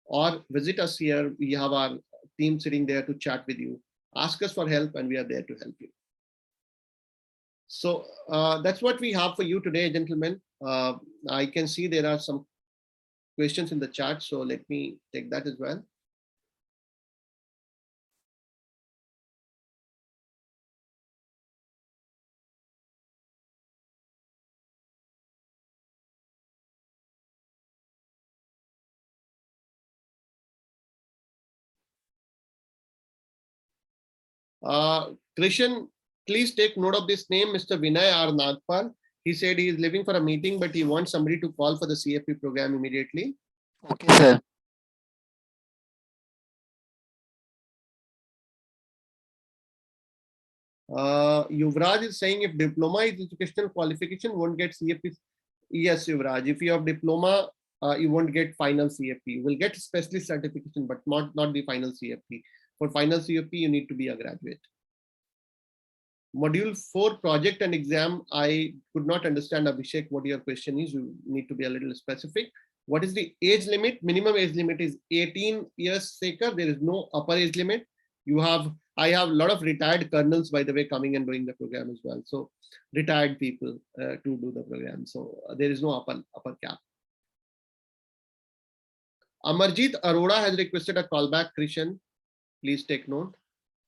or visit us here. We have our team sitting there to chat with you. Ask us for help and we are there to help you. So that's what we have for you today, gentlemen. I can see there are some questions in the chat, so let me take that as well. Krishan, please take note of this name, Mr. Vinay R. Nagpal. He said he is leaving for a meeting, but he wants somebody to call for the CFA program immediately. Okay, sir. Yuvraj is saying if diploma is educational qualification, won't get CFP. Yes, Yuvraj. If you have diploma, you won't get final CFP. You will get specialist certification, but not the final CFP. For final CFP, you need to be a graduate. Module 4 project and exam. I could not understand, Abhishek, what your question is. You need to be a little specific. What is the age limit? Minimum age limit is 18 years, Sekar. There is no upper age limit. I have a lot of retired colonels, by the way, coming and doing the program as well. So retired people to do the program. So there is no upper cap. Amarjit Arora has requested a callback. Krishan, please take note.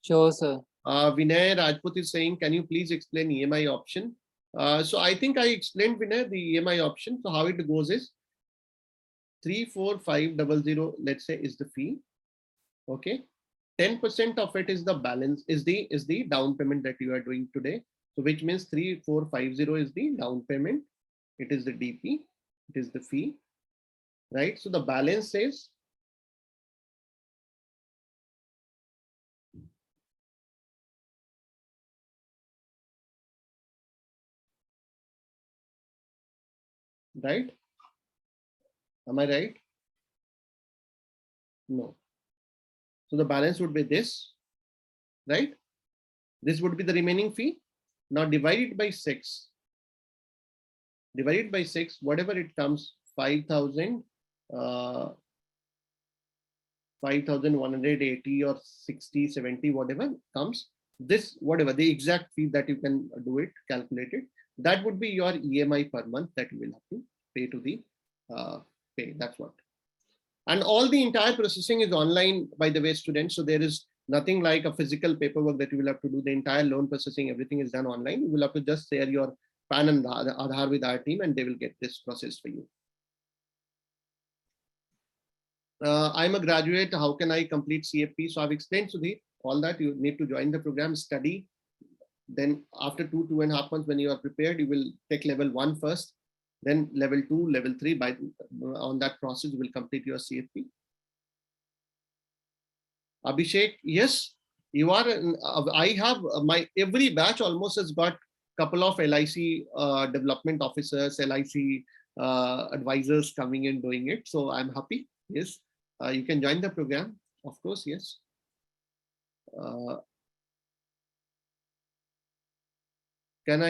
Sure, sir. Vinay Rajput is saying, can you please explain EMI option? So I think I explained, Vinay, the EMI option. So how it goes is 34500, let's say, is the fee. Okay. 10% of it is the balance, is the down payment that you are doing today. So which means 3450 is the down payment. It is the DP. It is the fee. Right. So the balance is right. Am I right? No. So the balance would be this, right? This would be the remaining fee. Now divide it by 6. Divide it by 6, whatever it comes, 5,000, 5,180 or 60, 70, whatever comes, this, whatever the exact fee that you can do it, calculate it, that would be your EMI per month that you will have to pay to the pay. That's what. And all the entire processing is online, by the way, students. So there is nothing like a physical paperwork that you will have to do. The entire loan processing, everything is done online. You will have to just share your PAN and Aadhaar with our team, and they will get this processed for you. I'm a graduate. How can I complete CFP? So I've explained to the all that. You need to join the program, study. Then after 2.5 months, when you are prepared, you will take level 1 first. Then level 2, level 3, on that process, you will complete your CFP. Abhishek, yes, you are. I have every batch almost has got couple of LIC development officers, LIC advisors coming and doing it. So I'm happy. Yes, you can join the program. Of course, yes. Can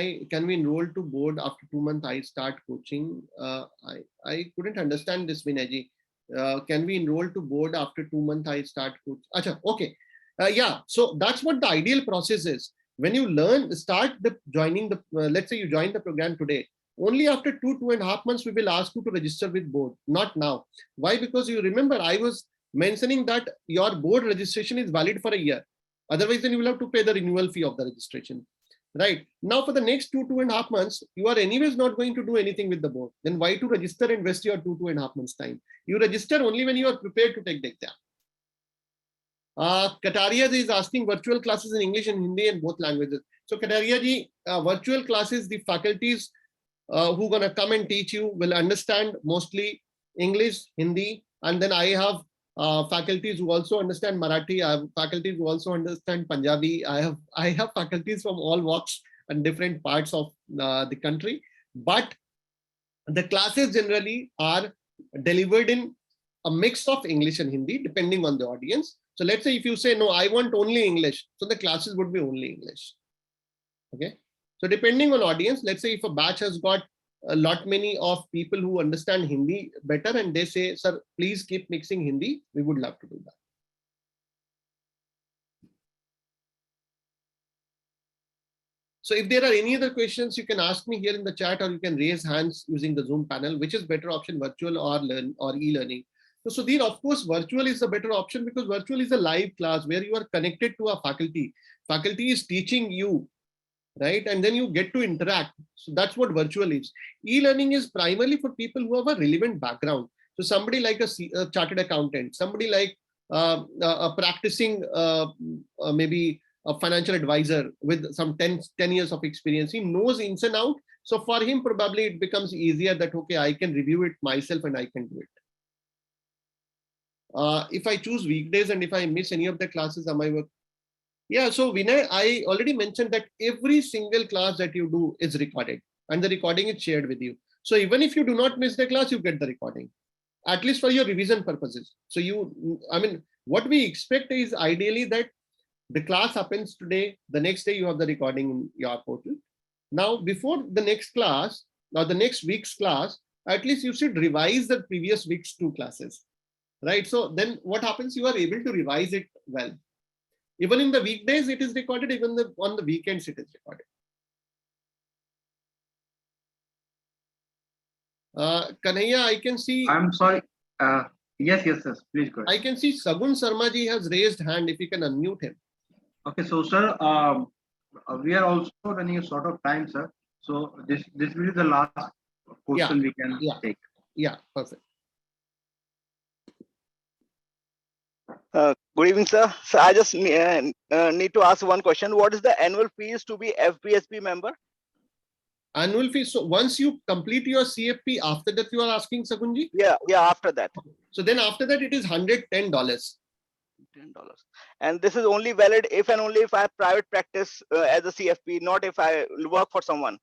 we enroll to board after 2 months? I start coaching. I couldn't understand this, Vinayji. Can we enroll to board after 2 months? I start coaching. Achha, okay. Yeah. So that's what the ideal process is. When you start joining the. Let's say you join the program today. Only after 2.5 months we will ask you to register with board. Not now. Why? Because you remember I was mentioning that your board registration is valid for a year. Otherwise, then you will have to pay the renewal fee of the registration. Right now, for the next 2.5 months, you are anyways not going to do anything with the board. Then why to register and waste your 2.5 months time? You register only when you are prepared to take the exam. Kataria is asking virtual classes in English and Hindi in both languages. So Kataria ji, virtual classes, the faculties who gonna come and teach you will understand mostly English, Hindi, and then I have faculties who also understand Marathi. I have faculties who also understand Punjabi. I have faculties from all walks and different parts of the country. But the classes generally are delivered in a mix of English and Hindi, depending on the audience. So let's say if you say, no, I want only English. So the classes would be only English. Okay. So depending on audience, let's say if a batch has got a lot many of people who understand Hindi better and they say, sir, please keep mixing Hindi, we would love to do that. So if there are any other questions, you can ask me here in the chat, or you can raise hands using the Zoom panel. Which is better option, virtual or e-learning? So Sudhir, of course, virtual is a better option because virtual is a live class where you are connected to a faculty. Faculty is teaching you, right? And then you get to interact. So that's what virtual is. E-learning is primarily for people who have a relevant background. So somebody like a chartered accountant, somebody like a practicing maybe a financial advisor with some 10 years of experience. He knows ins and out. So for him, probably it becomes easier that, okay, I can review it myself and I can do it. If I choose weekdays and if I miss any of the classes, am I work? Yeah, so Vinay, I already mentioned that every single class that you do is recorded and the recording is shared with you. So even if you do not miss the class, you get the recording, at least for your revision purposes. So I mean, what we expect is ideally that the class happens today, the next day you have the recording in your portal. Now, before the next class or the next week's class, at least you should revise the previous week's 2 classes, right? So then what happens? You are able to revise it well. Even in the weekdays, it is recorded. Even on the weekends, it is recorded. Kanhaiya, I can see. I'm sorry. Yes, please go I ahead. can see Sagun Sarmaji has raised hand. If you can unmute him. Okay, so sir, we are also running a sort of time, sir. So this will be the last question we can take. Yeah, perfect. Good evening, sir. So I just need to ask one question. What is the annual fees to be FBSP member? Annual fee. So once you complete your CFP, after that you are asking, Sagunji? Yeah, after that. So then after that it is $110. $10. And this is only valid if and only if I have private practice as a CFP, not if I work for someone.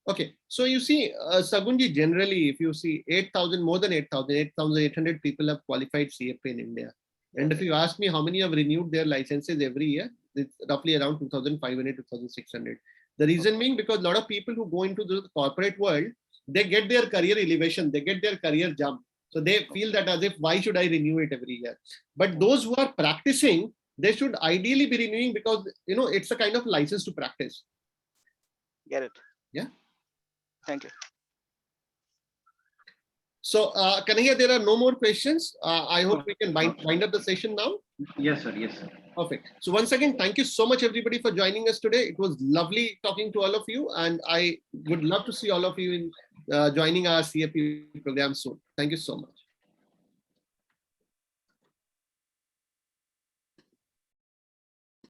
Okay, so you see, Sagunji, generally, if you see 8,000, more than 8,800 people have qualified CFP in India. And if you ask me how many have renewed their licenses every year, it's roughly around 2,500, 2,600. The reason being because a lot of people who go into the corporate world, they get their career elevation, they get their career jump. So they feel that as if, why should I renew it every year? But those who are practicing, they should ideally be renewing because, you know, it's a kind of license to practice. Get it? Yeah. Thank you. So, Kanhaiya, there are no more questions. I hope we can wind up the session now. Yes, sir. Yes, sir. Perfect. So once again, thank you so much, everybody, for joining us today. It was lovely talking to all of you, and I would love to see all of you in joining our CFP program soon. Thank you so much.